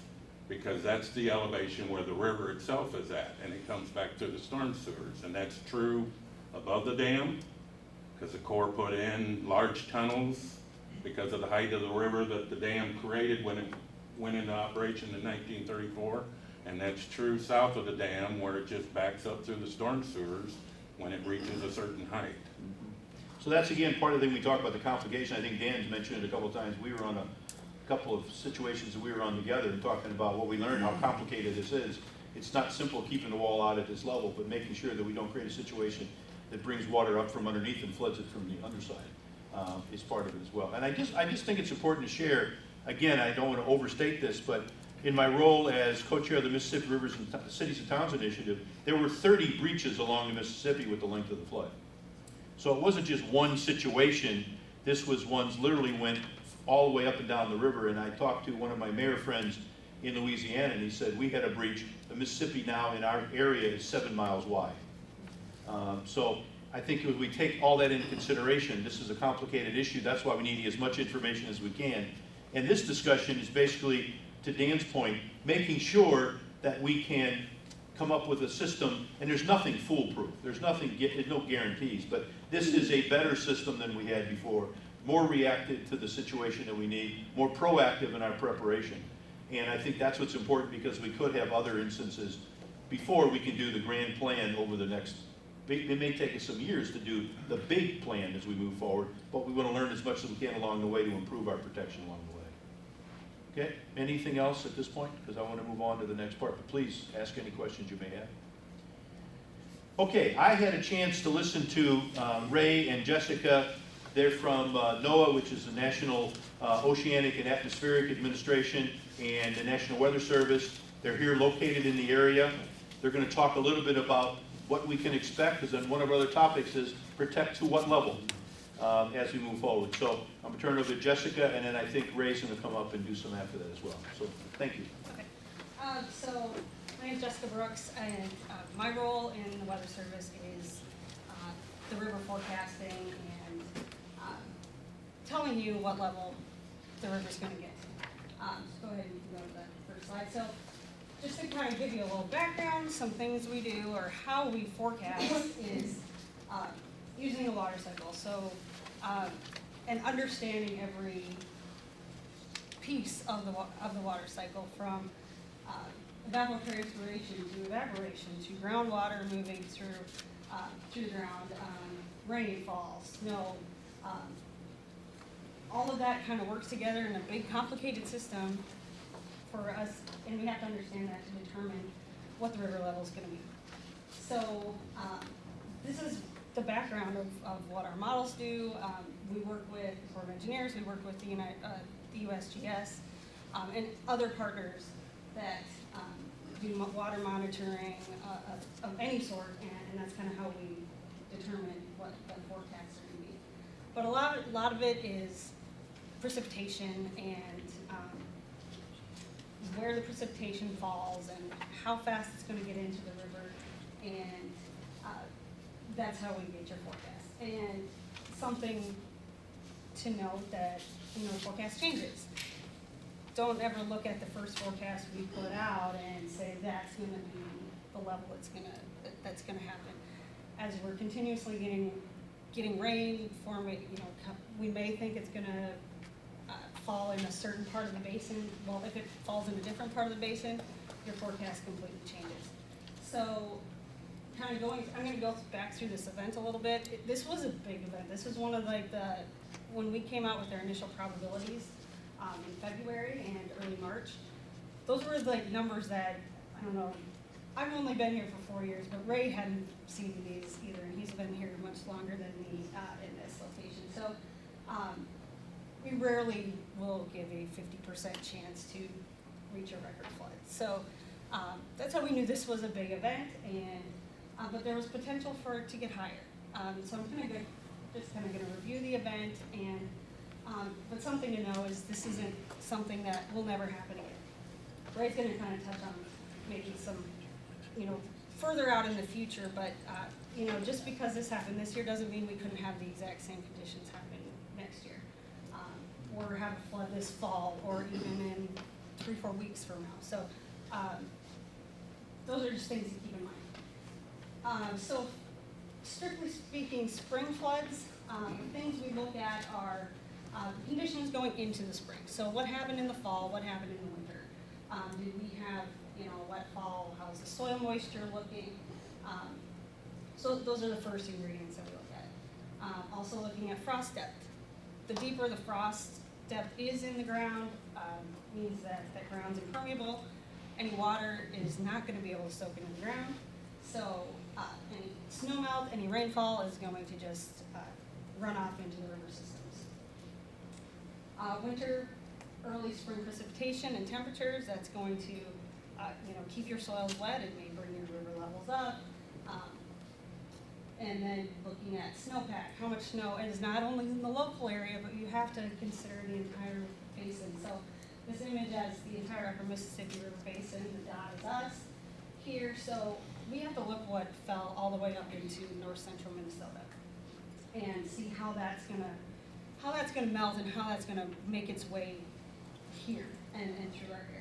because that's the elevation where the river itself is at, and it comes back to the storm sewers. And that's true above the dam, because the Corps put in large tunnels because of the height of the river that the dam created when it went into operation in 1934. And that's true south of the dam, where it just backs up through the storm sewers when it reaches a certain height. So that's again part of the thing we talk about, the complication. I think Dan's mentioned it a couple of times. We were on a couple of situations that we were on together and talking about what we learned, how complicated this is. It's not simple keeping the wall out at this level, but making sure that we don't create a situation that brings water up from underneath and floods it from the underside is part of it as well. And I just think it's important to share, again, I don't want to overstate this, but in my role as co-chair of the Mississippi Rivers and Cities and Towns Initiative, there were 30 breaches along the Mississippi with the length of the flood. So it wasn't just one situation. This was ones literally went all the way up and down the river. And I talked to one of my mayor friends in Louisiana, and he said, we had a breach. The Mississippi now in our area is 7 miles wide. So I think if we take all that into consideration, this is a complicated issue. That's why we need as much information as we can. And this discussion is basically, to Dan's point, making sure that we can come up with a system, and there's nothing foolproof. There's no guarantees, but this is a better system than we had before, more reactive to the situation that we need, more proactive in our preparation. And I think that's what's important, because we could have other instances before we can do the grand plan over the next, it may take us some years to do the big plan as we move forward, but we want to learn as much as we can along the way to improve our protection along the way. Okay, anything else at this point? Because I want to move on to the next part, but please ask any questions you may have. Okay, I had a chance to listen to Ray and Jessica. They're from NOAA, which is the National Oceanic and Atmospheric Administration, and the National Weather Service. They're here located in the area. They're going to talk a little bit about what we can expect, because then one of our other topics is protect to what level as we move forward. So I'm going to turn it over to Jessica, and then I think Ray's going to come up and do some after that as well. So thank you. Okay. So My name's Jessica Brooks, and my role in the Weather Service is the river forecasting and telling you what level the river's going to get. Go ahead and go to the first slide. So just to kind of give you a little background, some things we do or how we forecast is using the water cycle. So and understanding every piece of the water cycle, from evapotranspiration to evaporation to groundwater moving through the ground, rainfall, snow. All of that kind of works together in a big complicated system for us, and we have to understand that to determine what the river level is going to be. So this is the background of what our models do. We work with the Corps of Engineers, we work with the USGS, and other partners that do water monitoring of any sort, and that's kind of how we determine what the forecasts are going to be. But a lot of it is precipitation and where the precipitation falls and how fast it's going to get into the river, and that's how we get your forecast. And something to note that, forecast changes. Don't ever look at the first forecast we put out and say that's going to be the level that's going to happen. As we're continuously getting rain, we may think it's going to fall in a certain part of the basin. Well, if it falls in a different part of the basin, your forecast completely changes. So, I'm going to go back through this event a little bit. This was a big event. This was one of when we came out with our initial probabilities in February and early March. Those were numbers that, I don't know, I've only been here for 4 years, but Ray hadn't seen these either, and he's been here much longer than me in this location. So we rarely will give a 50% chance to reach a record flood. So that's how we knew this was a big event, and but there was potential for it to get higher. So I'm just kind of going to review the event, and but something to know is this isn't something that will never happen again. Ray's going to kind of touch on maybe some, further out in the future, but just because this happened this year doesn't mean we couldn't have the exact same conditions happen next year, or have a flood this fall, or even in 3-4 weeks from now. So those are just things to keep in mind. So strictly speaking, spring floods, the things we look at are conditions going into the spring. So what happened in the fall, what happened in the winter? Did we have a wet fall? How's the soil moisture looking? So those are the first ingredients that we look at. Also looking at frost depth. The deeper the frost depth is in the ground, means that that ground's impermeable. Any water is not going to be able to soak into the ground. So any snow melt, any rainfall is going to just run off into the river systems. Winter, early spring precipitation and temperatures, that's going to keep your soils wet. It may bring your river levels up. And then looking at snowpack, how much snow, it is not only in the local area, but you have to consider the entire basin. So this image has the entire upper Mississippi River Basin, the dot is us here. So we have to look what fell all the way up into north central Minnesota and see how that's gonna melt and how that's gonna make its way here and through our area.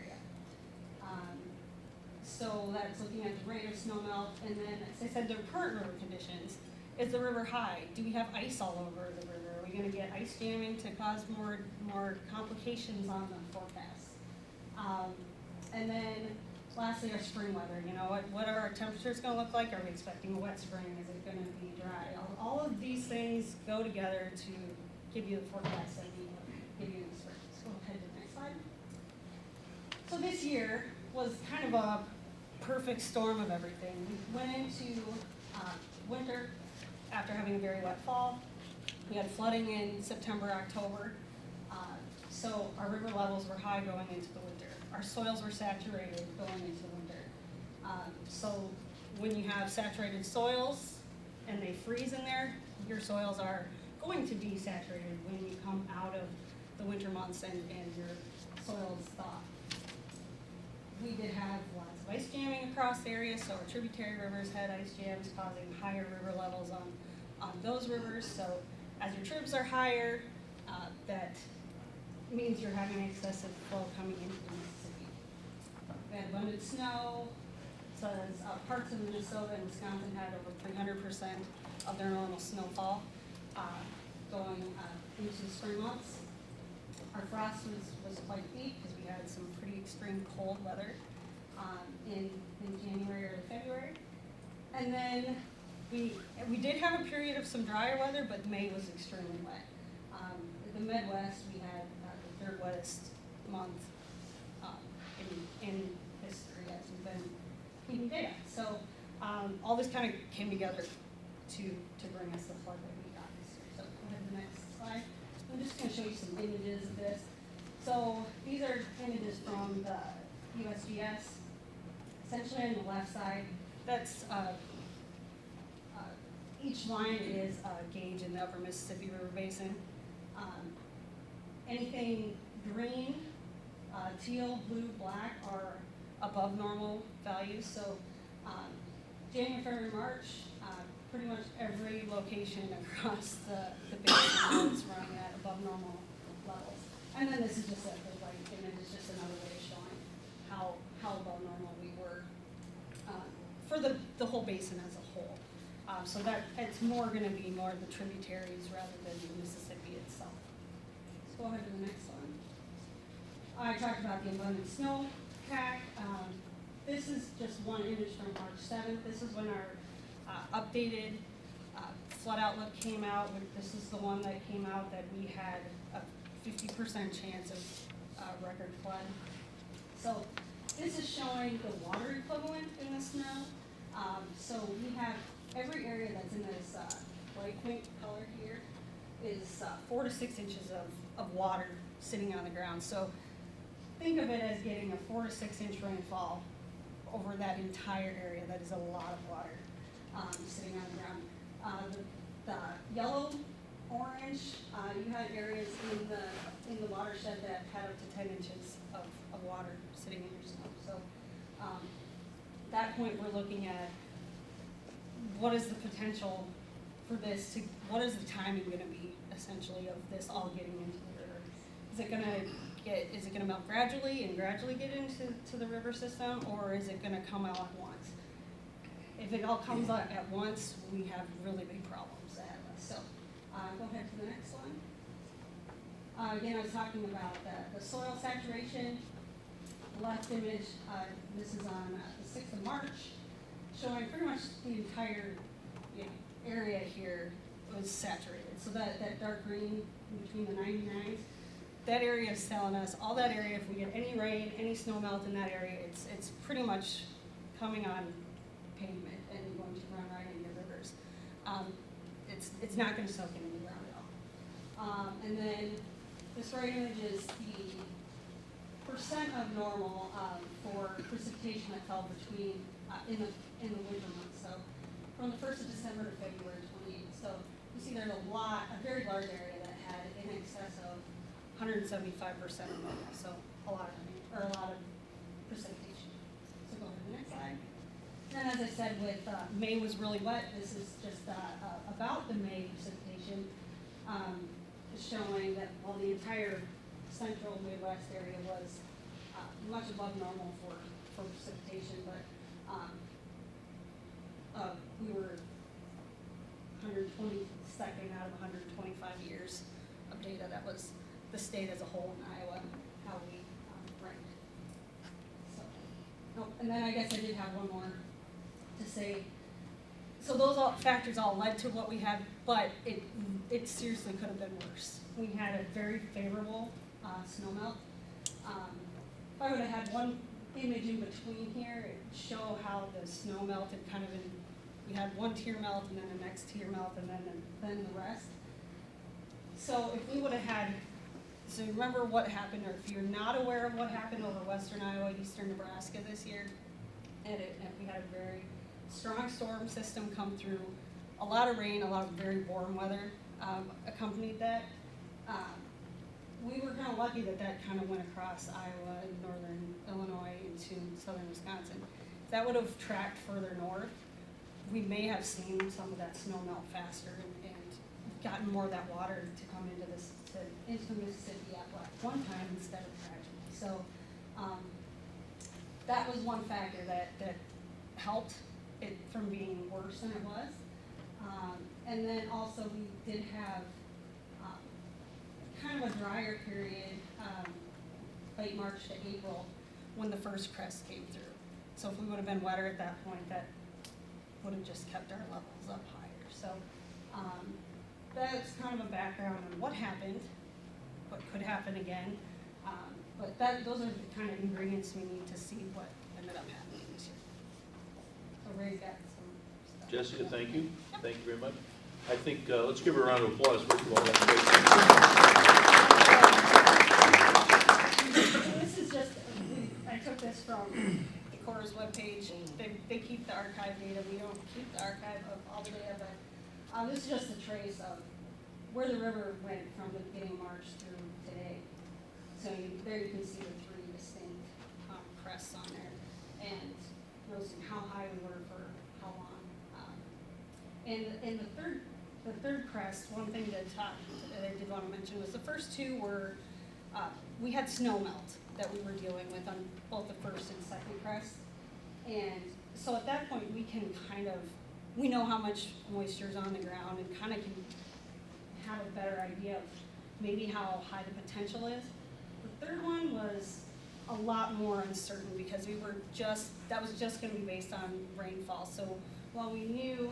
So that's looking at the rate of snow melt, and then, as I said, the current river conditions. Is the river high? Do we have ice all over the river? Are we going to get ice jamming to cause more complications on the forecast? And then, lastly, our spring weather. What are our temperatures going to look like? Are we expecting a wet spring? Is it going to be dry? All of these things go together to give you the forecast that we give you in the spring. So we'll head to the next slide. So this year was kind of a perfect storm of everything. We went into winter after having a very wet fall. We had flooding in September, October. So our river levels were high going into the winter. Our soils were saturated going into the winter. So when you have saturated soils and they freeze in there, your soils are going to be saturated when you come out of the winter months and your soils thaw. We did have lots of ice jamming across the area, so our tributary rivers had ice jams causing higher river levels on those rivers. So as your tribs are higher, that means you're having excessive flow coming into the Mississippi. We had abundant snow, so as parts of Minnesota and Wisconsin had over 300% of their normal snowfall going into the spring months. Our frost was quite deep because we had some pretty extreme cold weather in January or February. And then we did have a period of some drier weather, but May was extremely wet. In the Midwest, we had the third wettest month in history as we've been keeping data. So all this kind of came together to bring us the flood that we got this year. So go ahead to the next slide. I'm just going to show you some images of this. So these are images from the USGS. Essentially on the left side, that's each line is a gauge in the upper Mississippi River Basin. Anything green, teal, blue, black are above normal values. So January, February, March, pretty much every location across the basin is running at above normal levels. And then this is just a like image, it's just another way of showing how above normal we were for the whole basin as a whole. So that it's more going to be more of the tributaries rather than the Mississippi itself. Let's go ahead to the next one. I talked about the abundant snowpack. This is just one image from March 7th. This is when our updated flood outlook came out. This is the one that came out that we had a 50% chance of record flood. So this is showing the water equivalent in the snow. So we have every area that's in this light pink color here is 4 to 6 inches of water sitting on the ground. So think of it as getting a 4 to 6 inch rainfall over that entire area. That is a lot of water sitting on the ground. The yellow, orange, you had areas in the watershed that had up to 10 inches of water sitting in your snow. So that point we're looking at what is the potential for this to, what is the timing going to be essentially of this all getting into the river? Is it going to melt gradually and gradually get into the river system, or is it going to come out at once? If it all comes out at once, we have really big problems ahead of us. So go ahead to the next one. Again, I was talking about the soil saturation. Left image, this is on the 6th of March, showing pretty much the entire area here was saturated. So that dark green between the 99s, that area is telling us, all that area, if we get any rain, any snow melt in that area, it's pretty much coming on pavement and going to run right into rivers. It's not going to soak into the ground at all. And then this right image is the percent of normal for precipitation that fell between in the winter months. So from the 1st of December to February 28th. So you see there's a very large area that had in excess of 175% of normal. So a lot of precipitation. So go to the next slide. Then as I said, with May was really wet. This is just about the May precipitation, showing that while the entire central Midwest area was much above normal for precipitation, but we were 122nd out of 125 years of data. That was the state as a whole in Iowa, how we ranked. So, and then I guess I did have one more to say. So those factors all led to what we had, but it seriously could have been worse. We had a very favorable snowmelt. If I would have had one image in between here, it would show how the snow melted kind of in, we had one tier melt and then the next tier melt and then the rest. So if we would have had, so remember what happened, or if you're not aware of what happened over western Iowa, eastern Nebraska this year, and we had a very strong storm system come through, a lot of rain, a lot of very warm weather accompanied that. we were kind of lucky that that kind of went across Iowa and northern Illinois into southern Wisconsin. If that would have tracked further north, we may have seen some of that snow melt faster and gotten more of that water to come into into Mississippi at one time instead of tragedy. So that was one factor that helped it from being worse than it was. And then also we did have kind of a drier period, late March to April, when the first crest came through. So if we would have been wetter at that point, that would have just kept our levels up higher. So that's kind of a background on what happened, what could happen again. But those are the kind of ingredients we need to see what ended up happening this year. So Ray got some stuff. Jessica, thank you. Thank you very much. I think, let's give her a round of applause, first of all. This is just, I took this from the Corps' webpage. They keep the archive data. We don't keep the archive of all the data, but this is just a trace of where the river went from the beginning of March through today. So there you can see the three distinct crests on there, and noticing how high we were for how long. And the third crest, one thing that I did want to mention was the first two were, we had snow melt that we were dealing with on both the first and second crest. And so at that point, we know how much moisture is on the ground and kind of can have a better idea of maybe how high the potential is. The third one was a lot more uncertain because that was just going to be based on rainfall. So while we knew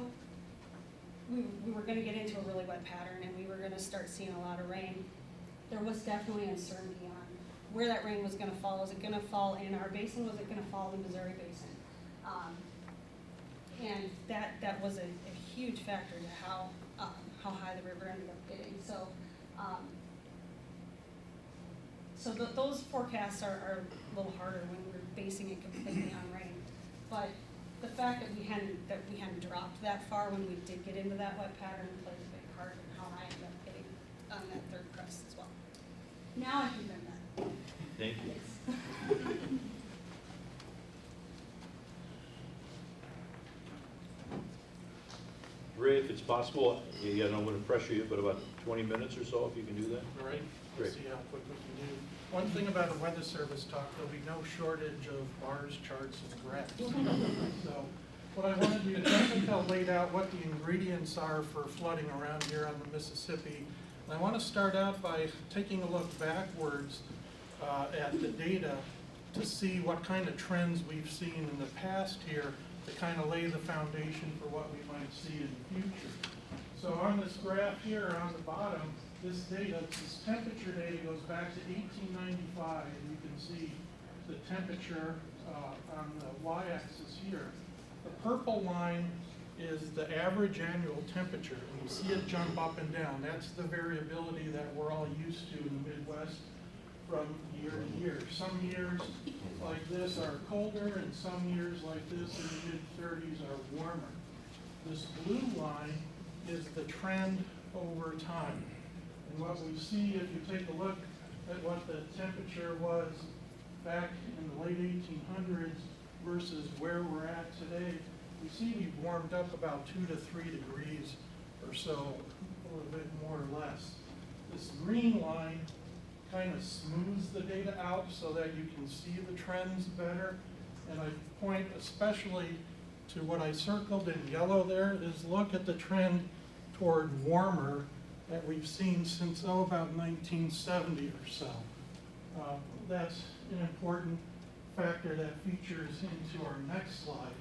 we were going to get into a really wet pattern and we were going to start seeing a lot of rain, there was definitely uncertainty on where that rain was going to fall. Was it going to fall in our basin? Was it going to fall in the Missouri Basin? And that was a huge factor to how high the river ended up getting. So those forecasts are a little harder when we're basing it completely on rain. But the fact that we hadn't dropped that far when we did get into that wet pattern plays a big part in how high I ended up getting on that third crest as well. Now I can bend that. Thank you. Yes. Ray, if it's possible, I don't want to pressure you, but about 20 minutes or so, if you can do that. All right, Great. let's see how quick we can do. One thing about a weather service talk, there'll be no shortage of bars, charts, and graphs. So what I wanted to do, Jessica laid out what the ingredients are for flooding around here on the Mississippi. And I want to start out by taking a look backwards at the data to see what kind of trends we've seen in the past here to kind of lay the foundation for what we might see in the future. So on this graph here on the bottom, this temperature data goes back to 1895, and you can see the temperature on the y-axis here. The purple line is the average annual temperature, and you see it jump up and down. That's the variability that we're all used to in the Midwest from year to year. Some years like this are colder, and some years like this in the mid-30s are warmer. This blue line is the trend over time. And what we see, if you take a look at what the temperature was back in the late 1800s versus where we're at today, we see we've warmed up about 2 to 3 degrees or so, a little bit more or less. This green line kind of smooths the data out so that you can see the trends better. And I point especially to what I circled in yellow there is look at the trend toward warmer that we've seen since, about 1970 or so. That's an important factor that features into our next slide.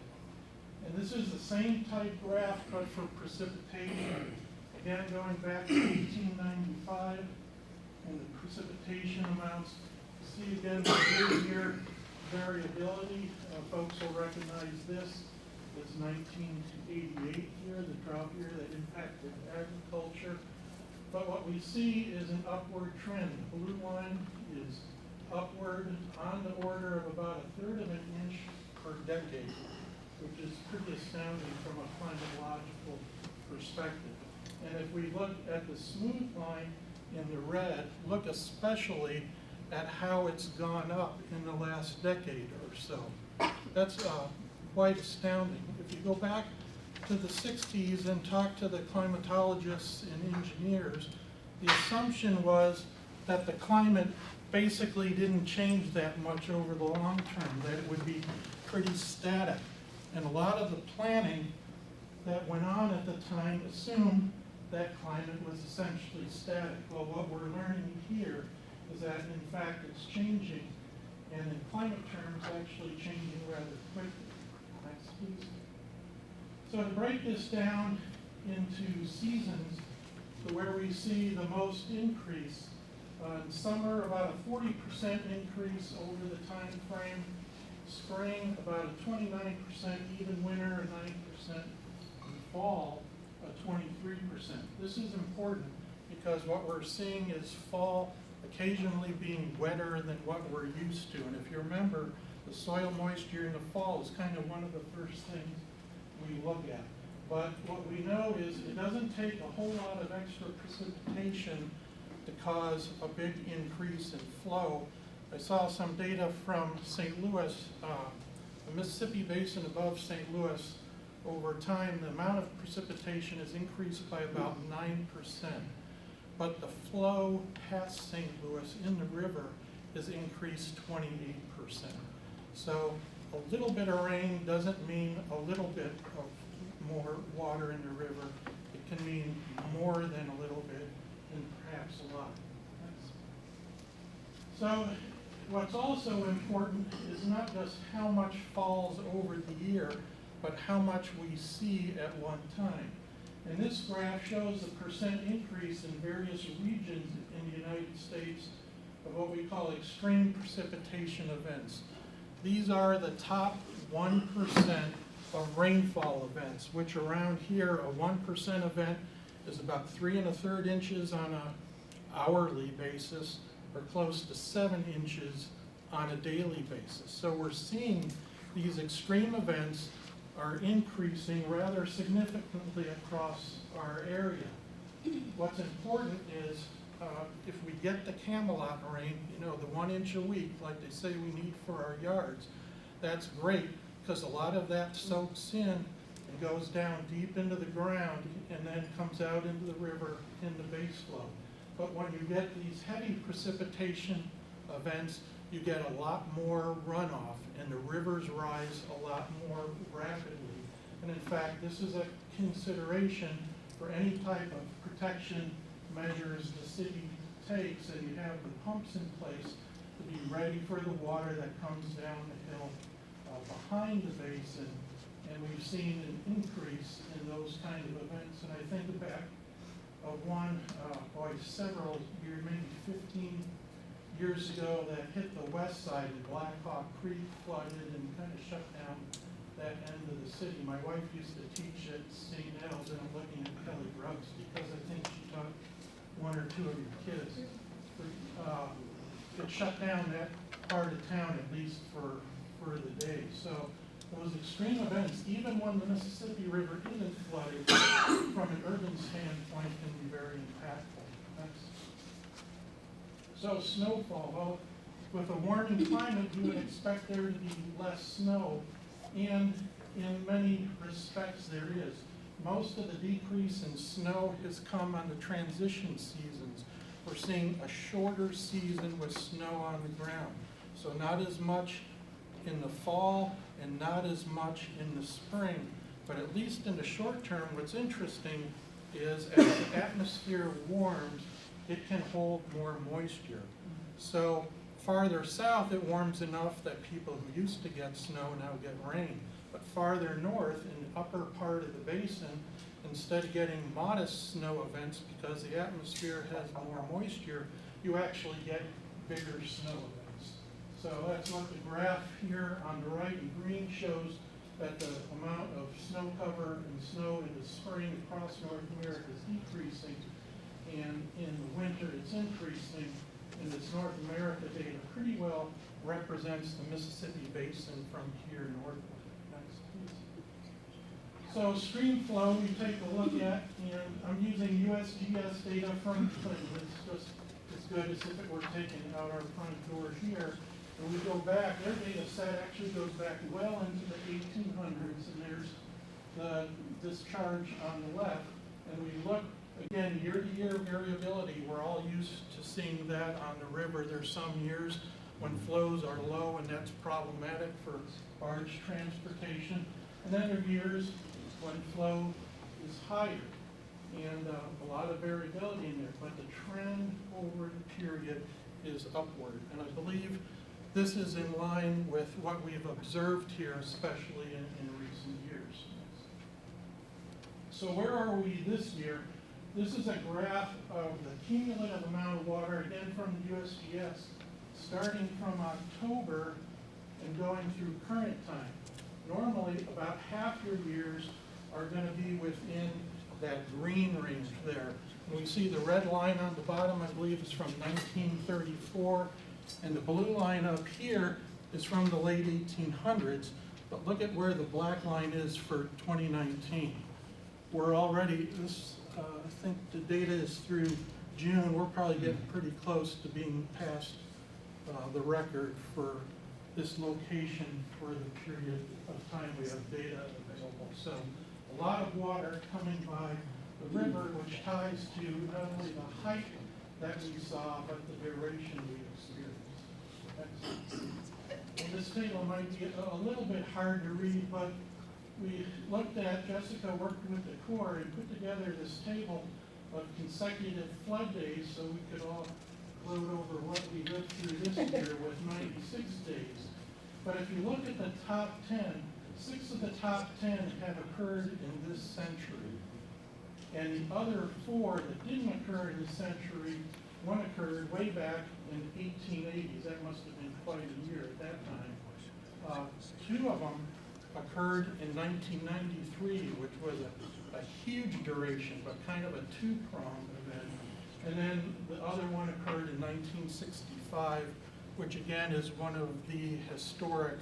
And this is the same type graph, but for precipitation. Again, going back to 1895, and the precipitation amounts. See again the year variability. Folks will recognize this. It's 1988 here, the drought year that impacted agriculture. But what we see is an upward trend. The blue line is upward on the order of about 1/3 of an inch per decade, which is pretty astounding from a climatological perspective. And if we look at the smooth line, in the red, look especially at how it's gone up in the last decade or so. That's quite astounding. If you go back to the 60s and talk to the climatologists and engineers, the assumption was that the climate basically didn't change that much over the long term, that it would be pretty static. And a lot of the planning that went on at the time assumed that climate was essentially static. Well, what we're learning here is that in fact it's changing, and in climate terms actually changing rather quickly. Next, please. So to break this down into seasons, to where we see the most increase, in summer about a 40% increase over the time frame, spring about a 29%, even winter a 9%, and fall a 23%. This is important because what we're seeing is fall occasionally being wetter than what we're used to. And if you remember, the soil moisture in the fall is kind of one of the first things we look at. But what we know is it doesn't take a whole lot of extra precipitation to cause a big increase in flow. I saw some data from St. Louis, the Mississippi Basin above St. Louis. Over time, the amount of precipitation has increased by about 9%. But the flow past St. Louis in the river has increased 28%. So a little bit of rain doesn't mean a little bit of more water in the river. It can mean more than a little bit and perhaps a lot. So what's also important is not just how much falls over the year, but how much we see at one time. And this graph shows the percent increase in various regions in the United States of what we call extreme precipitation events. These are the top 1% of rainfall events, which around here, a 1% event is about 3 1/3 inches on an hourly basis, or close to 7 inches on a daily basis. So we're seeing these extreme events are increasing rather significantly across our area. What's important is if we get the Camelot rain, you know, the 1 inch a week, like they say we need for our yards, that's great because a lot of that soaks in and goes down deep into the ground and then comes out into the river in the base flow. But when you get these heavy precipitation events, you get a lot more runoff and the rivers rise a lot more rapidly. And in fact, this is a consideration for any type of protection measures the city takes, and you have the pumps in place to be ready for the water that comes down the hill behind the basin. And we've seen an increase in those kind of events. And I think back of one, several years, maybe 15 years ago, that hit the west side of Black Hawk Creek, flooded and kind of shut down that end of the city. My wife used to teach at St. Nels, and I'm looking at Kelly Grubbs because I think she taught 1 or 2 of your kids. It shut down that part of town, at least for the day. So those extreme events, even when the Mississippi River isn't flooded, from an urban standpoint, can be very impactful. So snowfall, well, with a warming climate, you would expect there to be less snow, and in many respects there is. Most of the decrease in snow has come on the transition seasons. We're seeing a shorter season with snow on the ground. So not as much in the fall and not as much in the spring, but at least in the short term, what's interesting is as the atmosphere warms, it can hold more moisture. So farther south, it warms enough that people who used to get snow now get rain. But farther north, in the upper part of the basin, instead of getting modest snow events because the atmosphere has more moisture, you actually get bigger snow events. So that's what the graph here on the right in green shows, that the amount of snow cover and snow in the spring across North America is decreasing, and in the winter it's increasing. And this North America data pretty well represents the Mississippi Basin from here northward. Next, please. So stream flow, we take a look at, and I'm using USGS data from Clinton. It's just as good as if it were taken out our front door here. And we go back, their data set actually goes back well into the 1800s, and there's the discharge on the left. And we look, again, year-to-year variability. We're all used to seeing that on the river. There's some years when flows are low, and that's problematic for barge transportation. And then there are years when flow is higher, and a lot of variability in there, but the trend over the period is upward. And I believe this is in line with what we've observed here, especially in recent years. So where are we this year? This is a graph of the cumulative amount of water, again from the USGS, starting from October and going through current time. Normally, about half your years are going to be within that green range there. And we see the red line on the bottom, I believe, is from 1934, and the blue line up here is from the late 1800s. But look at where the black line is for 2019. We're already, I think the data is through June. We're probably getting pretty close to being past the record for this location for the period of time we have data available. So a lot of water coming by the river, which ties to not only the height that we saw, but the duration we experienced. And this table might be a little bit hard to read, but we looked at, Jessica worked with the Corps and put together this table of consecutive flood days so we could all gloat over what we lived through this year with 96 days. But if you look at the top 10, 6 of the top 10 have occurred in this century. And the other 4 that didn't occur in the century, one occurred way back in 1880s. That must have been quite a year at that time. 2 of them occurred in 1993, which was a huge duration, but kind of a two-pronged event. And then the other one occurred in 1965, which again is one of the historic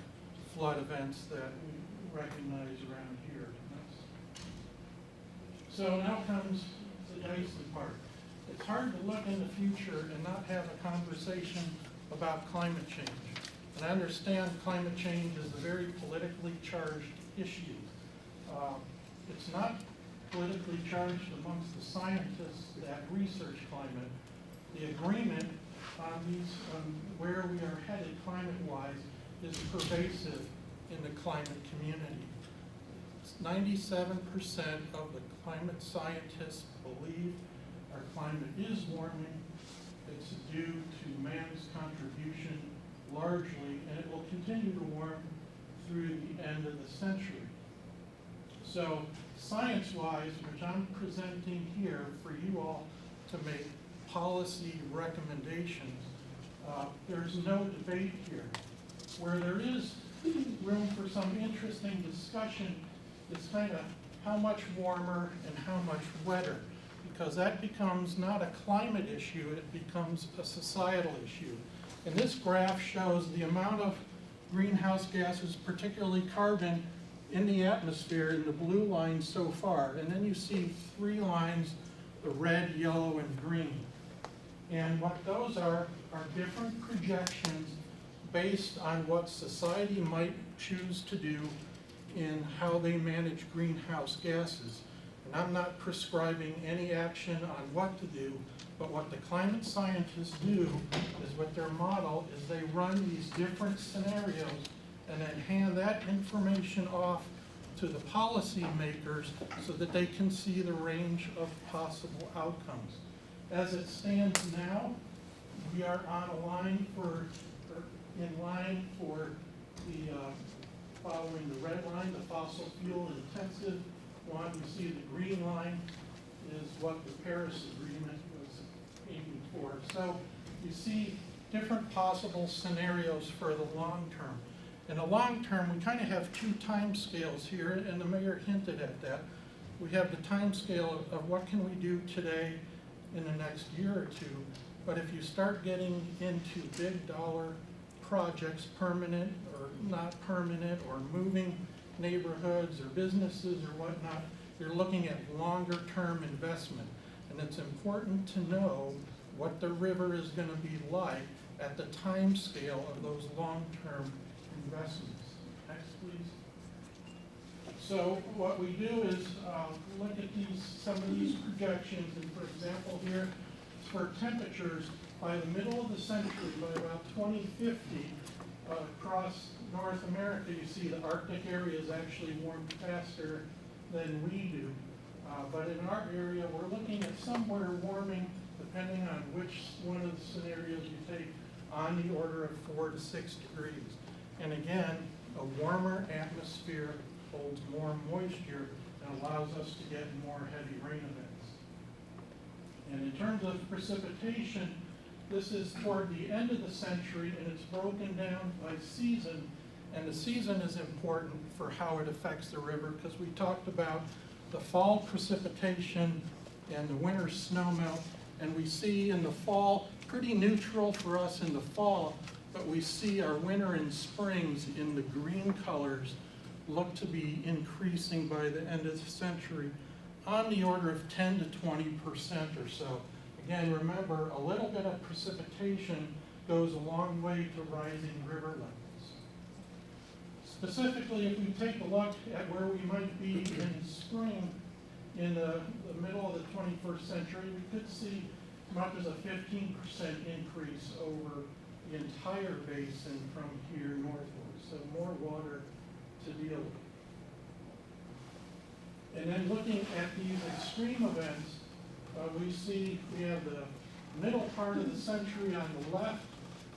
flood events that we recognize around here. So now comes the dicey part. It's hard to look in the future and not have a conversation about climate change. And I understand climate change is a very politically charged issue. It's not politically charged amongst the scientists that research climate. The agreement on these, where we are headed climate-wise is pervasive in the climate community. 97% of the climate scientists believe our climate is warming. It's due to man's contribution largely, and it will continue to warm through the end of the century. So science-wise, which I'm presenting here for you all to make policy recommendations, there's no debate here. Where there is room for some interesting discussion is kind of how much warmer and how much wetter, because that becomes not a climate issue, it becomes a societal issue. And this graph shows the amount of greenhouse gases, particularly carbon, in the atmosphere in the blue line so far. And then you see 3 lines, the red, yellow, and green. And what those are different projections based on what society might choose to do in how they manage greenhouse gases. And I'm not prescribing any action on what to do, but what the climate scientists do is with their model is they run these different scenarios and then hand that information off to the policymakers so that they can see the range of possible outcomes. As it stands now, we are on a line for, or in line for the following the red line, the fossil fuel intensive one. You see the green line is what the Paris Agreement was aiming for. So you see different possible scenarios for the long term. In the long term, we kind of have 2 time scales here, and the mayor hinted at that. We have the time scale of what can we do today in the next year or 2, but if you start getting into big dollar projects, permanent or not permanent, or moving neighborhoods or businesses or whatnot. You're looking at longer-term investment. And it's important to know what the river is gonna be like at the time scale of those long-term investments. Next, please. So what we do is look at some of these projections, and for example here, for temperatures by the middle of the century, by about 2050, across North America, you see the Arctic area is actually warmed faster than we do. But in our area, we're looking at somewhere warming, depending on which one of the scenarios you take, on the order of 4 to 6 degrees. And again, a warmer atmosphere holds more moisture and allows us to get more heavy rain events. And in terms of precipitation, this is toward the end of the century, and it's broken down by season. And the season is important for how it affects the river, because we talked about the fall precipitation and the winter snowmelt. And we see in the fall, pretty neutral for us in the fall, but we see our winter and springs in the green colors look to be increasing by the end of the century on the order of 10 to 20% or so. Again, remember, a little bit of precipitation goes a long way to rising river levels. Specifically, if we take a look at where we might be in spring in the middle of the 21st century, we could see as much as a 15% increase over the entire basin from here northward. So more water to deal with. And then looking at these extreme events, we see we have the middle part of the century on the left,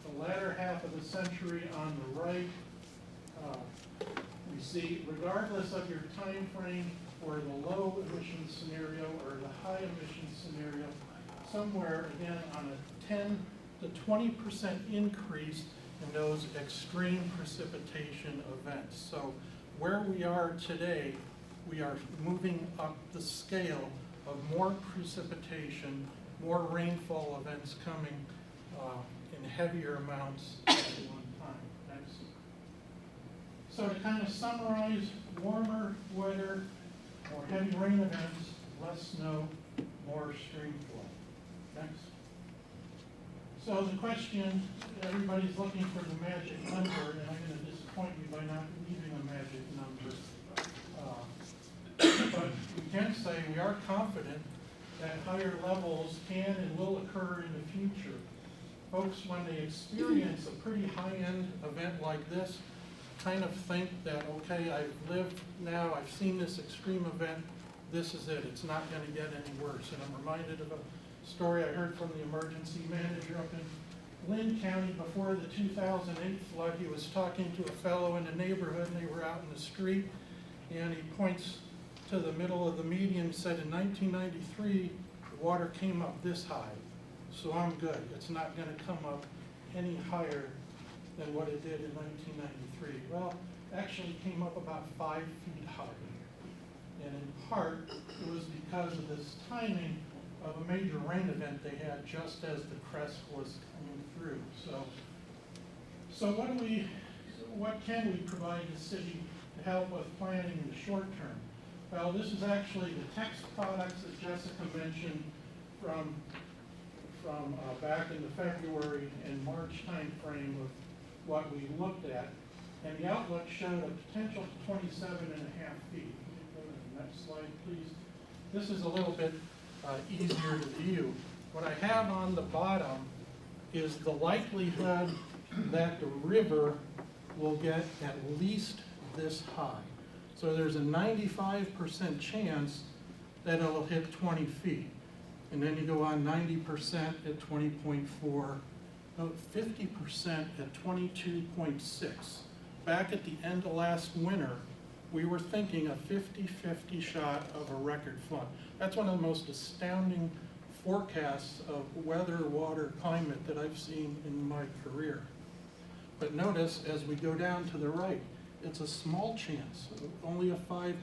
the latter half of the century on the right. We see, regardless of your time frame, or the low emission scenario or the high emission scenario, somewhere again on a 10 to 20% increase in those extreme precipitation events. So where we are today, we are moving up the scale of more precipitation, more rainfall events coming in heavier amounts at one time. Next. So to kind of summarize, warmer, wetter, more heavy rain events, less snow, more stream flow. Next. So the question, everybody's looking for the magic number, and I'm going to disappoint you by not leaving a magic number. But we can say we are confident that higher levels can and will occur in the future. Folks, when they experience a pretty high-end event like this, kind of think that, okay, I've lived now, I've seen this extreme event, this is it, it's not going to get any worse. And I'm reminded of a story I heard from the emergency manager up in Lynn County before the 2008 flood. He was talking to a fellow in the neighborhood, and they were out in the street, and he points to the middle of the median and said, in 1993, the water came up this high, so I'm good. It's not going to come up any higher than what it did in 1993. Well, actually came up about 5 feet higher. And in part, it was because of this timing of a major rain event they had just as the crest was coming through. So what can we provide the city to help with planning in the short term? Well, this is actually the text products that Jessica mentioned from back in the February and March time frame of what we looked at. And the outlook showed a potential 27.5 feet. Go to the next slide, please. This is a little bit easier to view. What I have on the bottom is the likelihood that the river will get at least this high. So there's a 95% chance that it'll hit 20 feet. And then you go on 90% at 20.4, 50% at 22.6. Back at the end of last winter, we were thinking a 50-50 shot of a record flood. That's one of the most astounding forecasts of weather, water, climate that I've seen in my career. But notice, as we go down to the right, it's a small chance, only a 5%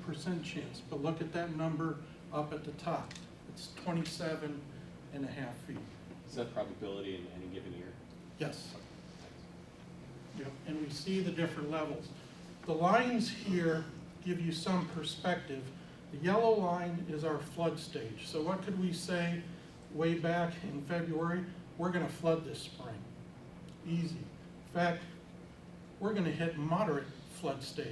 chance. But look at that number up at the top. It's 27.5 feet. Is that probability in any given year? Yes. Yep. And we see the different levels. The lines here give you some perspective, the yellow line is our flood stage. So what could we say way back in February? We're gonna flood this spring. Easy. In fact, we're gonna hit moderate flood stage.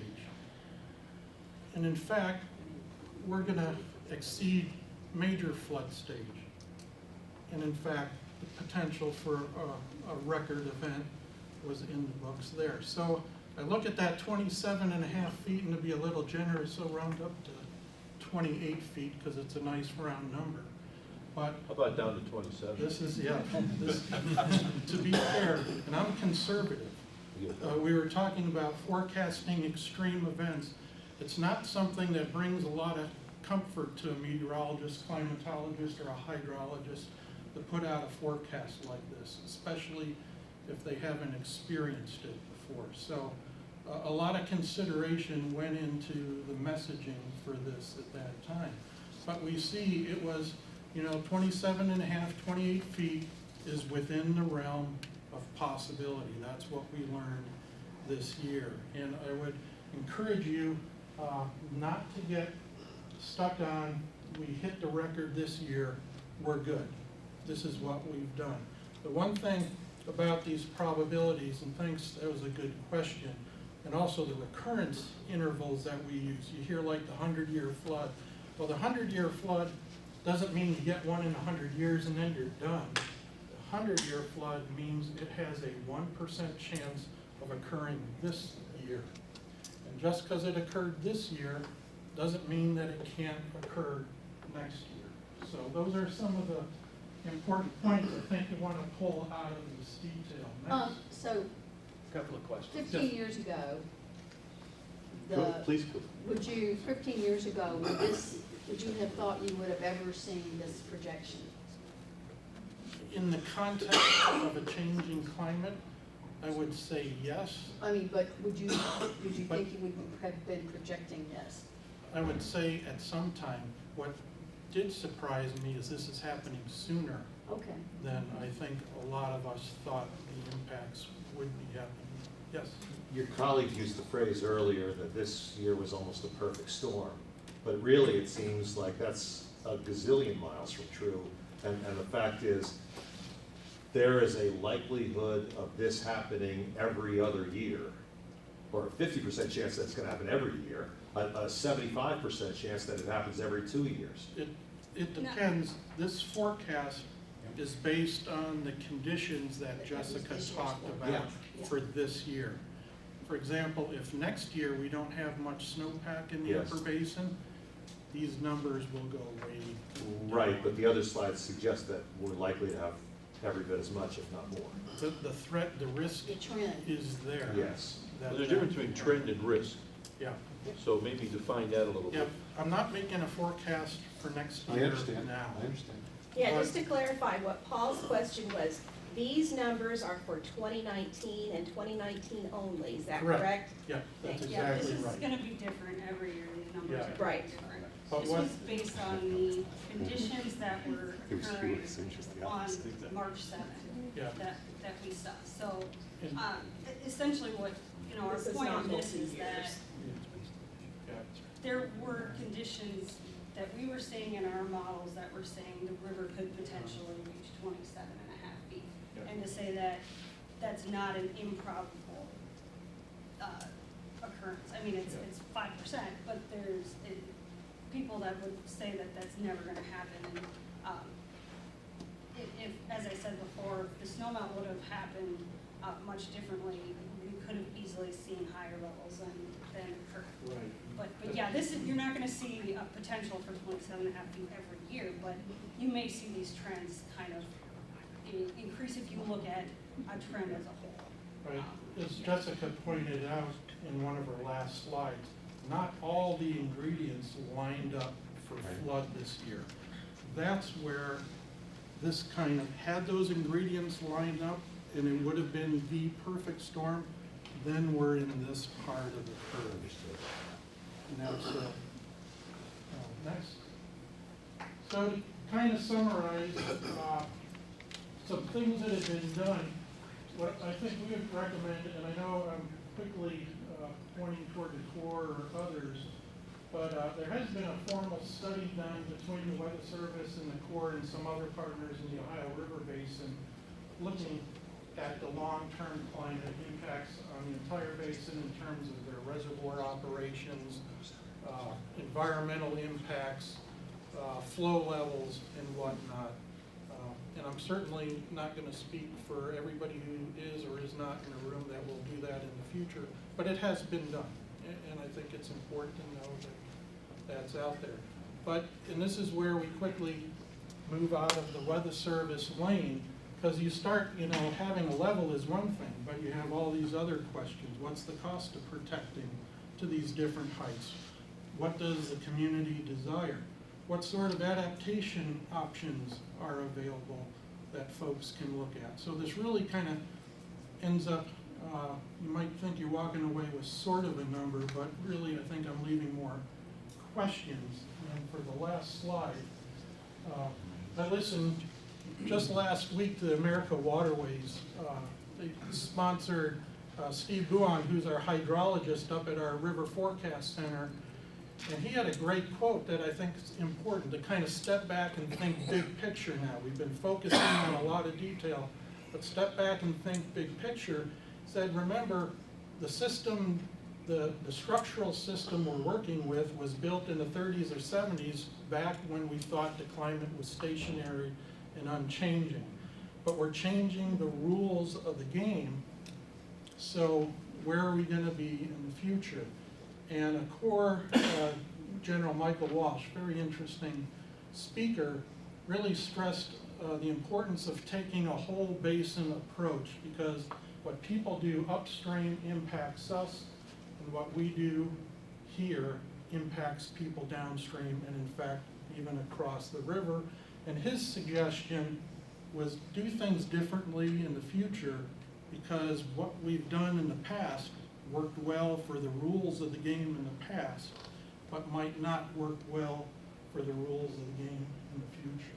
And in fact, we're gonna exceed major flood stage. And in fact, the potential for a record event was in the books there. So I look at that 27.5 feet, and to be a little generous, I'll round up to 28 feet because it's a nice round number. But How about down to 27? this is, yeah, this, to be fair, and I'm conservative. We were talking about forecasting extreme events. It's not something that brings a lot of comfort to a meteorologist, climatologist, or a hydrologist to put out a forecast like this, especially if they haven't experienced it before. So a lot of consideration went into the messaging for this at that time. But we see it was, 27.5, 28 feet is within the realm of possibility. That's what we learned this year. And I would encourage you not to get stuck on, we hit the record this year, we're good. This is what we've done. The one thing about these probabilities, and thanks, that was a good question, and also the recurrence intervals that we use. You hear like the 100-year flood. Well, the 100-year flood doesn't mean you get one in 100 years and then you're done. The 100-year flood means it has a 1% chance of occurring this year. And just because it occurred this year doesn't mean that it can't occur next year. So those are some of the important points I think you want to pull out of this detail. Next. So, Couple of questions. 15 years ago, Please go. 15 years ago, would you have thought you would have ever seen this projection? In the context of a changing climate, I would say yes. I mean, but would you think you would have been projecting this? I would say at some time. What did surprise me is this is happening sooner Okay. than I think a lot of us thought the impacts would be happening. Yes? Your colleague used the phrase earlier that this year was almost a perfect storm, but really it seems like that's a gazillion miles from true. And the fact is, there is a likelihood of this happening every other year, or a 50% chance that's gonna happen every year, a 75% chance that it happens every 2 years. It depends. This forecast is based on the conditions that Jessica talked about for this year. For example, if next year we don't have much snowpack in the Yes. upper basin, these numbers will go way down. Right, but the other slides suggest that we're likely to have every bit as much, if not more. The threat, the risk The trend. is there. Yes. Well, there's a difference between trend and risk, Yeah. so maybe define that a little Yeah, bit. I'm not making a forecast for next I year understand. now. I understand. Yeah, just to clarify, what Paul's question was, these numbers are for 2019 and 2019 only, is that correct? Yeah, that's Thank you. Yeah, this exactly is right. gonna be different every year, these numbers Yeah. are Right. different. But This what- was based on the conditions that were occurring on March 7th, Yeah. that we saw. So, And- essentially what, our This is point not on this is multi-years. that Yeah. there were conditions that we were seeing in our models that were saying the river could potentially reach 27.5 feet. Yeah. And to say that that's not an improbable occurrence. I mean, it's 5%, but there's people that would say that that's never gonna happen. And if, as I said before, if the snowmelt would have happened much differently, we could have easily seen higher levels than occurred. Right. But yeah, you're not gonna see a potential for 27.5 feet every year, but you may see these trends kind of increase if you look at a trend as a whole. Right, as Jessica pointed out in one of her last slides, not all the ingredients lined up for flood this year. That's where this kind of, had those ingredients lined up and it would have been the perfect storm, then we're in this part of the curve. And that's, next. So to kind of summarize, some things that have been done, what I think we would recommend, and I know I'm quickly pointing toward the Corps or others, But there has been a formal study done between the Weather Service and the Corps and some other partners in the Ohio River Basin, looking at the long-term climate impacts on the entire basin in terms of their reservoir operations, environmental impacts, flow levels, and whatnot. And I'm certainly not going to speak for everybody who is or is not in the room that will do that in the future, but it has been done, and I think it's important to know that that's out there. But, and this is where we quickly move out of the Weather Service lane, because you start, having a level is one thing, but you have all these other questions. What's the cost of protecting to these different heights? What does the community desire? What sort of adaptation options are available that folks can look at? So this really kind of ends up, you might think you're walking away with sort of a number, but really I think I'm leaving more questions. And for the last slide, I listened just last week to America Waterways. They sponsored Steve Buon, who's our hydrologist up at our River Forecast Center, and he had a great quote that I think is important to kind of step back and think big picture now. We've been focusing on a lot of detail, but step back and think big picture. He said, remember, the system, the structural system we're working with was built in the 30s or 70s, back when we thought the climate was stationary and unchanging. But we're changing the rules of the game, so where are we going to be in the future? And a Corps General Michael Walsh, very interesting speaker, really stressed the importance of taking a whole basin approach, because what people do upstream impacts us, and what we do here impacts people downstream, and in fact even across the river. And his suggestion was do things differently in the future, because what we've done in the past worked well for the rules of the game in the past, but might not work well for the rules of the game in the future.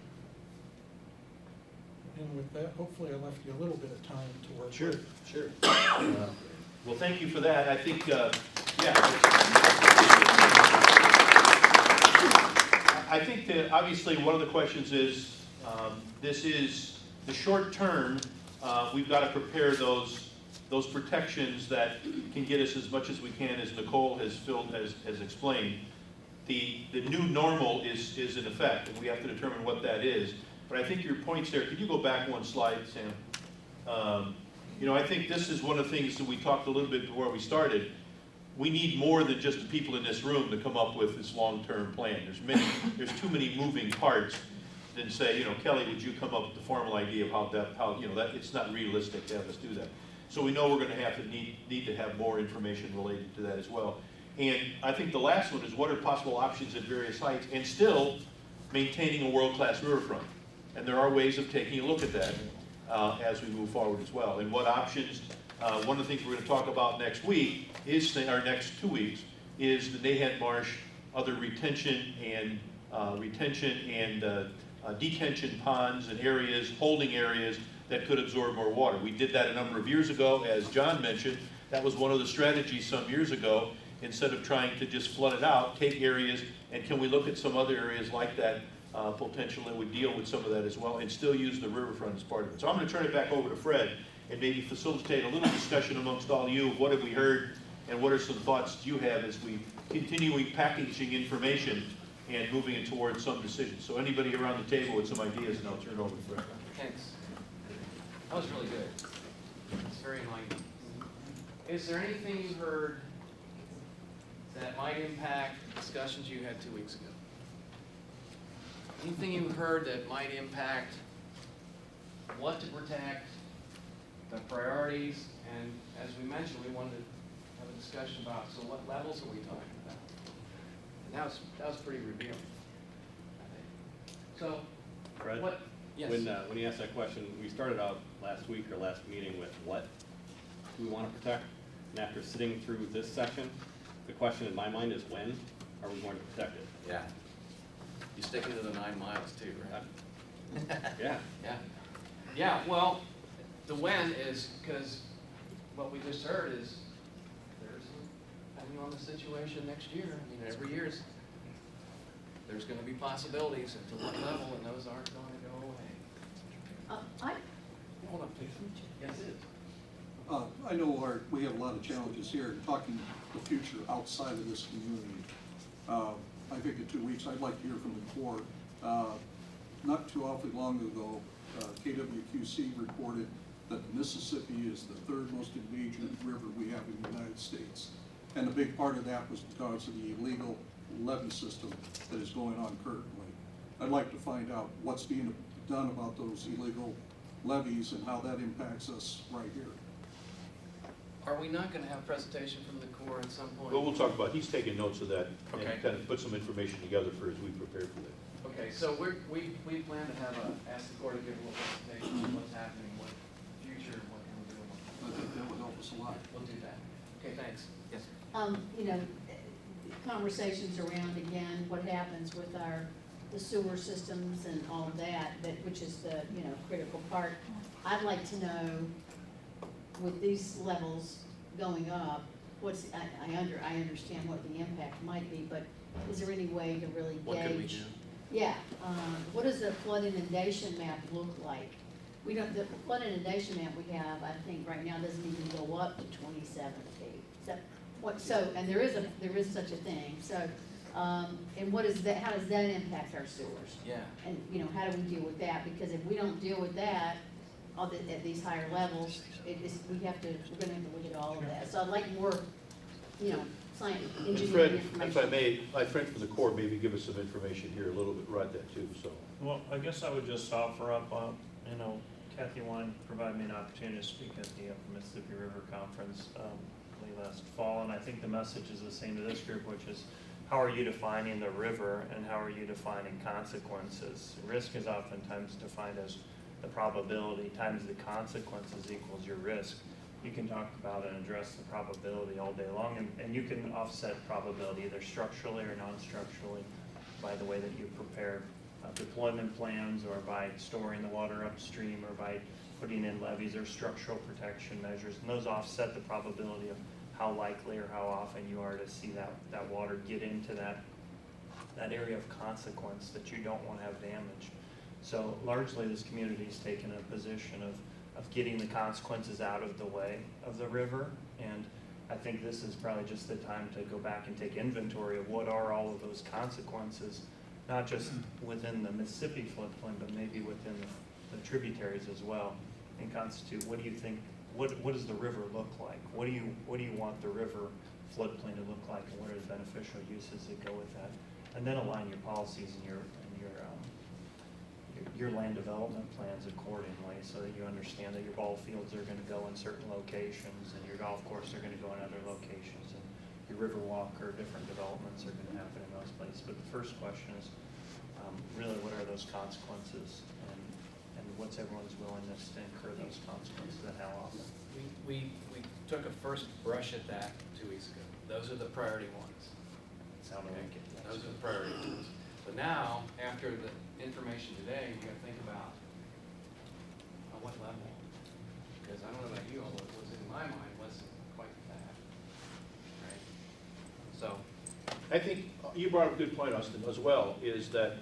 And with that, hopefully I left you a little bit of time to work Sure, with. sure. Well, thank you for that. I think, I think that obviously one of the questions is, this is the short term, we've got to prepare those protections that can get us as much as we can, as Nicole has explained. The new normal is in effect, and we have to determine what that is. But I think your points there, could you go back one slide, Sam? I think this is one of the things that we talked a little bit before we started. We need more than just the people in this room to come up with this long-term plan. There's too many moving parts than say, Kelly, would you come up with the formal idea of that it's not realistic to have us do that. So we know we're going to have to need to have more information related to that as well. And I think the last one is, what are possible options at various heights and still maintaining a world-class riverfront? And there are ways of taking a look at that as we move forward as well. And what options, one of the things we're going to talk about next week is, our next 2 weeks, is the Nahat Marsh, other retention and detention ponds and areas, holding areas that could absorb more water. We did that a number of years ago, as John mentioned. That was one of the strategies some years ago. Instead of trying to just flood it out, take areas, and can we look at some other areas like that potential that would deal with some of that as well, and still use the riverfront as part of it. So I'm going to turn it back over to Fred and maybe facilitate a little discussion amongst all of you of what have we heard and what are some thoughts you have as we continue packaging information and moving it towards some decisions. So anybody around the table with some ideas, and I'll turn it over to Fred. Thanks. That was really good. It's very enlightening. Is there anything you heard that might impact discussions you had 2 weeks ago? Anything you heard that might impact what to protect, the priorities, and as we mentioned, we wanted to have a discussion about, so what levels are we talking about? And that was pretty revealing, I think. So, Fred, what? Yes. When you asked that question, we started out last week or last meeting with what do we want to protect, and after sitting through this section, the question in my mind is, when are we going to protect it? Yeah. You sticking to the 9 miles too, right? Yeah. Yeah. Yeah, well, the when is because what we just heard is there's a depending on the situation next year, I mean, every year's, there's gonna be possibilities and to what level, and those aren't gonna go away. Hold on, please. Yes, it is. I know we have a lot of challenges here, talking the future outside of this community. I think in 2 weeks, I'd like to hear from the Corps. Not too awfully long ago, KWQC reported that the Mississippi is the third most endangered river we have in the United States. And a big part of that was because of the illegal levee system that is going on currently. I'd like to find out what's being done about those illegal levees and how that impacts us right here. Are we not gonna have a presentation from the Corps at some point? Well, we'll talk about, he's taking notes of that and Okay. kind of put some information together for as we prepare for that. Okay, so we plan to have ask the Corps to give a little presentation on what's happening, what future, what can we do. I think that would help us a lot. We'll do that. Okay, thanks. Yes. You know, conversations around, again, what happens with the sewer systems and all of that, which is the, you know, critical part. I'd like to know, with these levels going up, I understand what the impact might be, but is there any way to really gauge? What could we do? Yeah, what does the flood inundation map look like? The flood inundation map we have, I think right now doesn't even go up to 27 feet. And there is such a thing, so, and what is that, how does that impact our sewers? Yeah. And, you know, how do we deal with that? Because if we don't deal with that, at these higher levels, we're gonna have to look at all of that. So I'd like more, you know, science, And engineering Fred, information. if I may, my friend from the Corps maybe give us some information here a little bit right that too, so. Well, I guess I would just offer up, you know, Kathy wanted to provide me an opportunity to speak at the Mississippi River Conference late last fall, and I think the message is the same to this group, which is how are you defining the river and how are you defining consequences? Risk is oftentimes defined as the probability times the consequences equals your risk. You can talk about and address the probability all day long, and you can offset probability either structurally or non-structurally by the way that you prepare deployment plans or by storing the water upstream or by putting in levees or structural protection measures. And those offset the probability of how likely or how often you are to see that water get into that area of consequence that you don't want to have damage. So largely this community has taken a position of getting the consequences out of the way of the river, and I think this is probably just the time to go back and take inventory of what are all of those consequences, not just within the Mississippi floodplain, but maybe within the tributaries as well, and constitute what do you think, what does the river look like? What do you want the river floodplain to look like, and what are the beneficial uses that go with that? And then align your policies and your land development plans accordingly, so that you understand that your ball fields are going to go in certain locations and your golf course are going to go in other locations, and your river walk or different developments are going to happen in those places. But the first question is really what are those consequences, and what's everyone's willingness to incur those consequences and how often? We took a first brush at that 2 weeks ago. Those are the priority ones. Sounded like it. Those are the priority ones. But now, after the information today, you gotta think about on what level. Because I don't know about you, what was in my mind wasn't quite that, right? So. I think you brought up a good point, Austin, as well, is that,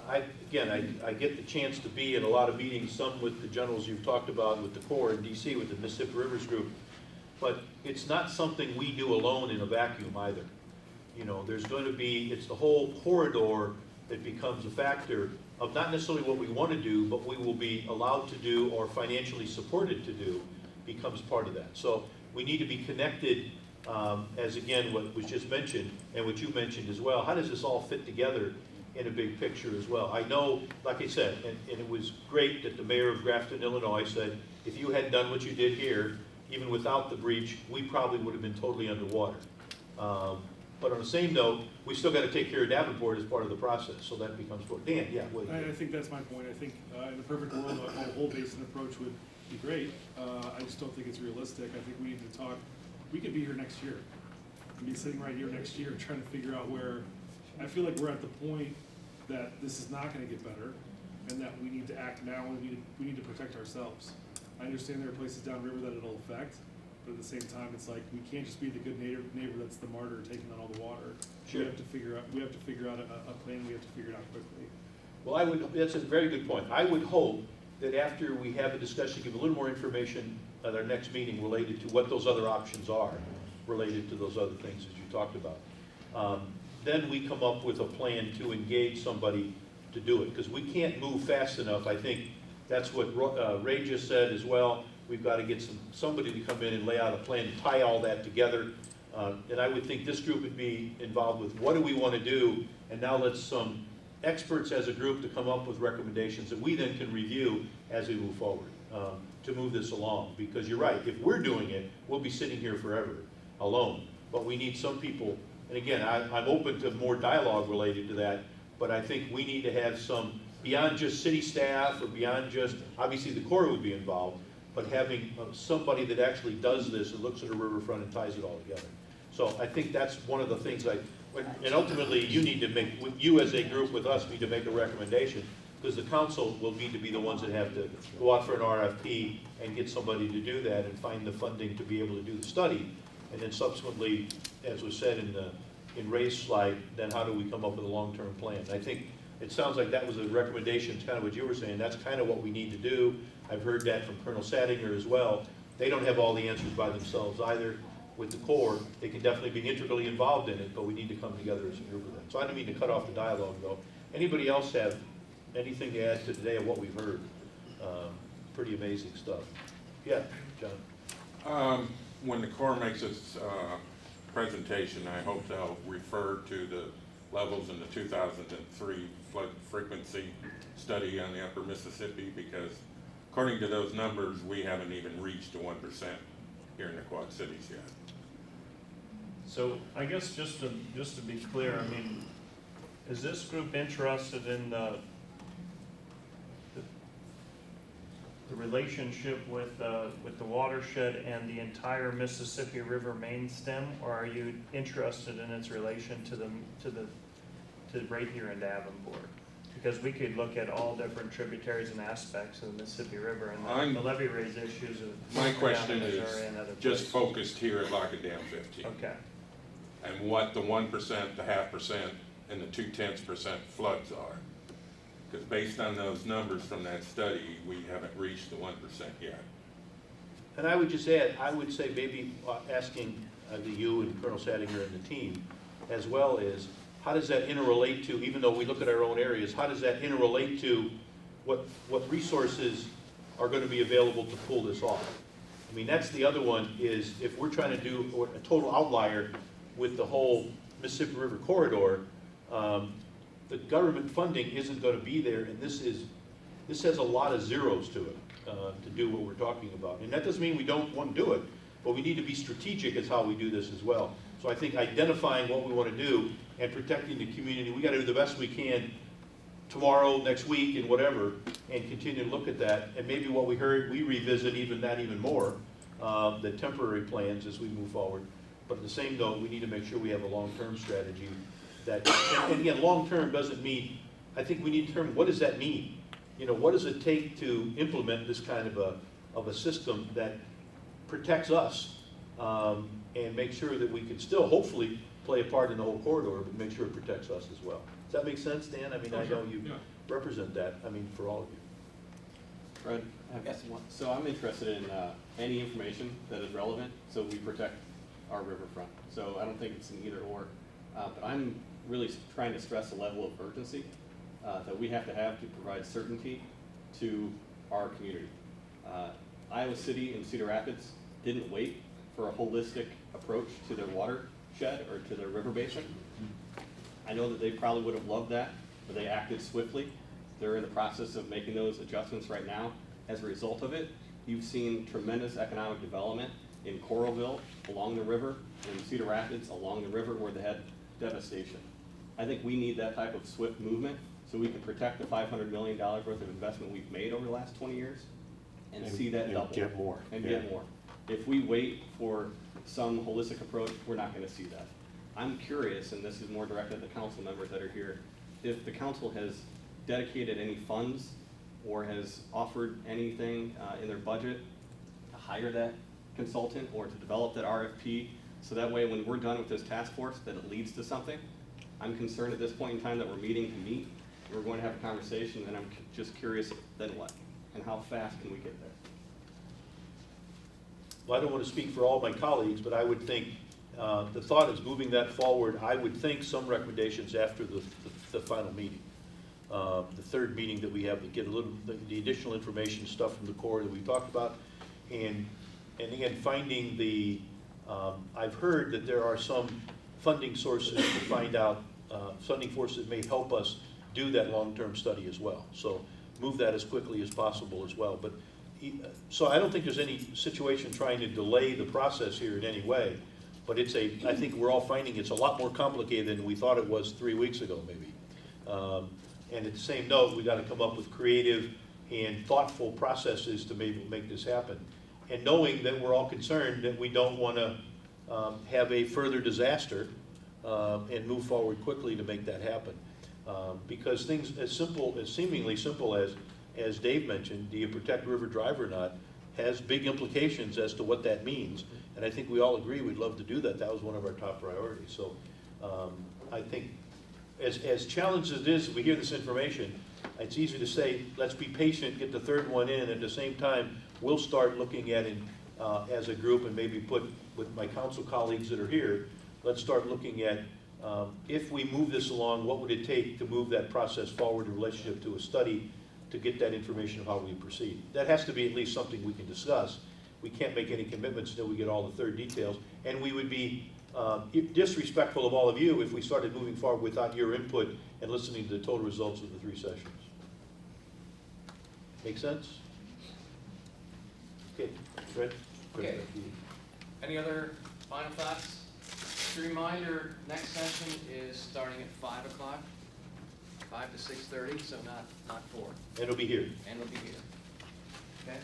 I get the chance to be in a lot of meetings, some with the generals you've talked about, with the Corps in DC, with the Mississippi Rivers Group, but it's not something we do alone in a vacuum either. You know, there's going to be, it's the whole corridor that becomes a factor of not necessarily what we want to do, but we will be allowed to do or financially supported to do becomes part of that. So we need to be connected, as again, what was just mentioned and what you mentioned as well. How does this all fit together in a big picture as well? I know, like I said, and it was great that the mayor of Grafton, Illinois said, if you had done what you did here, even without the breach, we probably would have been totally underwater. But on the same note, we still got to take care of Davenport as part of the process, so that becomes important. Dan, yeah, what? I think that's my point. I think in the perfect world, a whole basin approach would be great. I just don't think it's realistic. I think we need to talk. We could be here next year. We'd be sitting right here next year trying to figure out where. I feel like we're at the point that this is not going to get better, and that we need to act now, and we need to protect ourselves. I understand there are places downriver that it'll affect, but at the same time, it's like, we can't just be the good neighbor that's the martyr taking on all the water. Sure. We have to figure out a plan, we have to figure it out quickly. Well, that's a very good point. I would hope that after we have a discussion, give a little more information at our next meeting related to what those other options are, related to those other things that you talked about. Then we come up with a plan to engage somebody to do it, because we can't move fast enough. I think that's what Ray just said as well. We've got to get somebody to come in and lay out a plan to tie all that together. And I would think this group would be involved with what do we want to do, and now let's some experts as a group to come up with recommendations that we then can review as we move forward to move this along. Because you're right, if we're doing it, we'll be sitting here forever alone. But we need some people, and again, I'm open to more dialogue related to that, but I think we need to have some, beyond just city staff or beyond just, obviously the Corps would be involved, but having somebody that actually does this and looks at a riverfront and ties it all together. So I think that's one of the things and ultimately you need to you as a group with us need to make a recommendation, because the council will need to be the ones that have to go out for an RFP and get somebody to do that and find the funding to be able to do the study. And then subsequently, as was said in Ray's slide, then how do we come up with a long-term plan? I think it sounds like that was a recommendation. It's kind of what you were saying. That's kind of what we need to do. I've heard that from Colonel Sadinger as well. They don't have all the answers by themselves either. With the Corps, they can definitely be integrally involved in it, but we need to come together as a group of them. So I didn't mean to cut off the dialogue, though. Anybody else have anything to add to today of what we've heard? Pretty amazing stuff. Yeah, John. When the Corps makes its presentation, I hope they'll refer to the levels in the 2003 flood frequency study on the upper Mississippi, because according to those numbers, we haven't even reached the 1% here in the Quad Cities yet. So I guess just to be clear, I mean, is this group interested in the relationship with the watershed and the entire Mississippi River main stem, or are you interested in its relation to right here in Davenport? Because we could look at all different tributaries and aspects of the Mississippi River, and the levee raise issues of My question down in is Missouri and other just places. focused here at Lock It Down 15. Okay. And what the 1%, the 0.5%, and the 0.2% floods are. Because based on those numbers from that study, we haven't reached the 1% yet. And I would just add, I would say maybe asking you and Colonel Sadinger and the team, as well as, how does that interrelate to, even though we look at our own areas, how does that interrelate to what resources are going to be available to pull this off? I mean, that's the other one, is if we're trying to do a total outlier with the whole Mississippi River corridor, the government funding isn't going to be there, and this has a lot of zeros to it to do what we're talking about. And that doesn't mean we don't want to do it, but we need to be strategic as how we do this as well. So I think identifying what we want to do and protecting the community, we got to do the best we can tomorrow, next week, and whatever, and continue to look at that. And maybe what we heard, we revisit even more, the temporary plans as we move forward. But at the same note, we need to make sure we have a long-term strategy that, and again, long-term doesn't mean, I think we need to determine, what does that mean? You know, what does it take to implement this kind of a system that protects us and make sure that we can still hopefully play a part in the whole corridor, but make sure it protects us as well. Does that make sense, Dan? I mean, I know you represent that, I mean, for all of you. Fred, so I'm interested in any information that is relevant so we protect our riverfront. So I don't think it's an either or, but I'm really trying to stress a level of urgency that we have to provide certainty to our community. Iowa City and Cedar Rapids didn't wait for a holistic approach to their watershed or to their river basin. I know that they probably would have loved that, but they acted swiftly. They're in the process of making those adjustments right now. As a result of it, you've seen tremendous economic development in Coralville along the river, in Cedar Rapids along the river where they had devastation. I think we need that type of swift movement so we can protect the $500 million worth of investment we've made over the last 20 years and see that double. Get more. And get more. If we wait for some holistic approach, we're not going to see that. I'm curious, and this is more directed at the council members that are here, if the council has dedicated any funds or has offered anything in their budget to hire that consultant or to develop that RFP, so that way when we're done with this task force, that it leads to something. I'm concerned at this point in time that we're meeting to meet, we're going to have a conversation, and I'm just curious, then what? And how fast can we get there? Well, I don't want to speak for all my colleagues, but I would think, the thought is moving that forward, I would think some recommendations after the final meeting. The third meeting that we have to get a little, the additional information stuff from the core that we talked about. And again, finding the, I've heard that there are some funding sources to find out, funding forces that may help us do that long-term study as well. So move that as quickly as possible as well. But so I don't think there's any situation trying to delay the process here in any way. But it's I think we're all finding it's a lot more complicated than we thought it was 3 weeks ago, maybe. And at the same note, we got to come up with creative and thoughtful processes to maybe make this happen. And knowing that we're all concerned that we don't want to have a further disaster and move forward quickly to make that happen. Because things as seemingly simple as Dave mentioned, do you protect River Drive or not, has big implications as to what that means. And I think we all agree we'd love to do that. That was one of our top priorities. So I think as challenged as it is, we hear this information, it's easy to say, let's be patient, get the third one in. At the same time, we'll start looking at it as a group and maybe put with my council colleagues that are here, let's start looking at if we move this along, what would it take to move that process forward in relationship to a study to get that information of how we proceed. That has to be at least something we can discuss. We can't make any commitments until we get all the third details, and we would be disrespectful of all of you if we started moving forward without your input and listening to the total results of the 3 sessions. Make sense? Okay, Fred? Okay. Any other final thoughts? Just a reminder, next session is starting at 5 o'clock, 5 to 6:30, so not 4. And it'll be here. And it'll be here. Okay?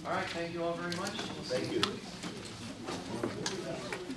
All right, thank you all very much. We'll see Thank you. you.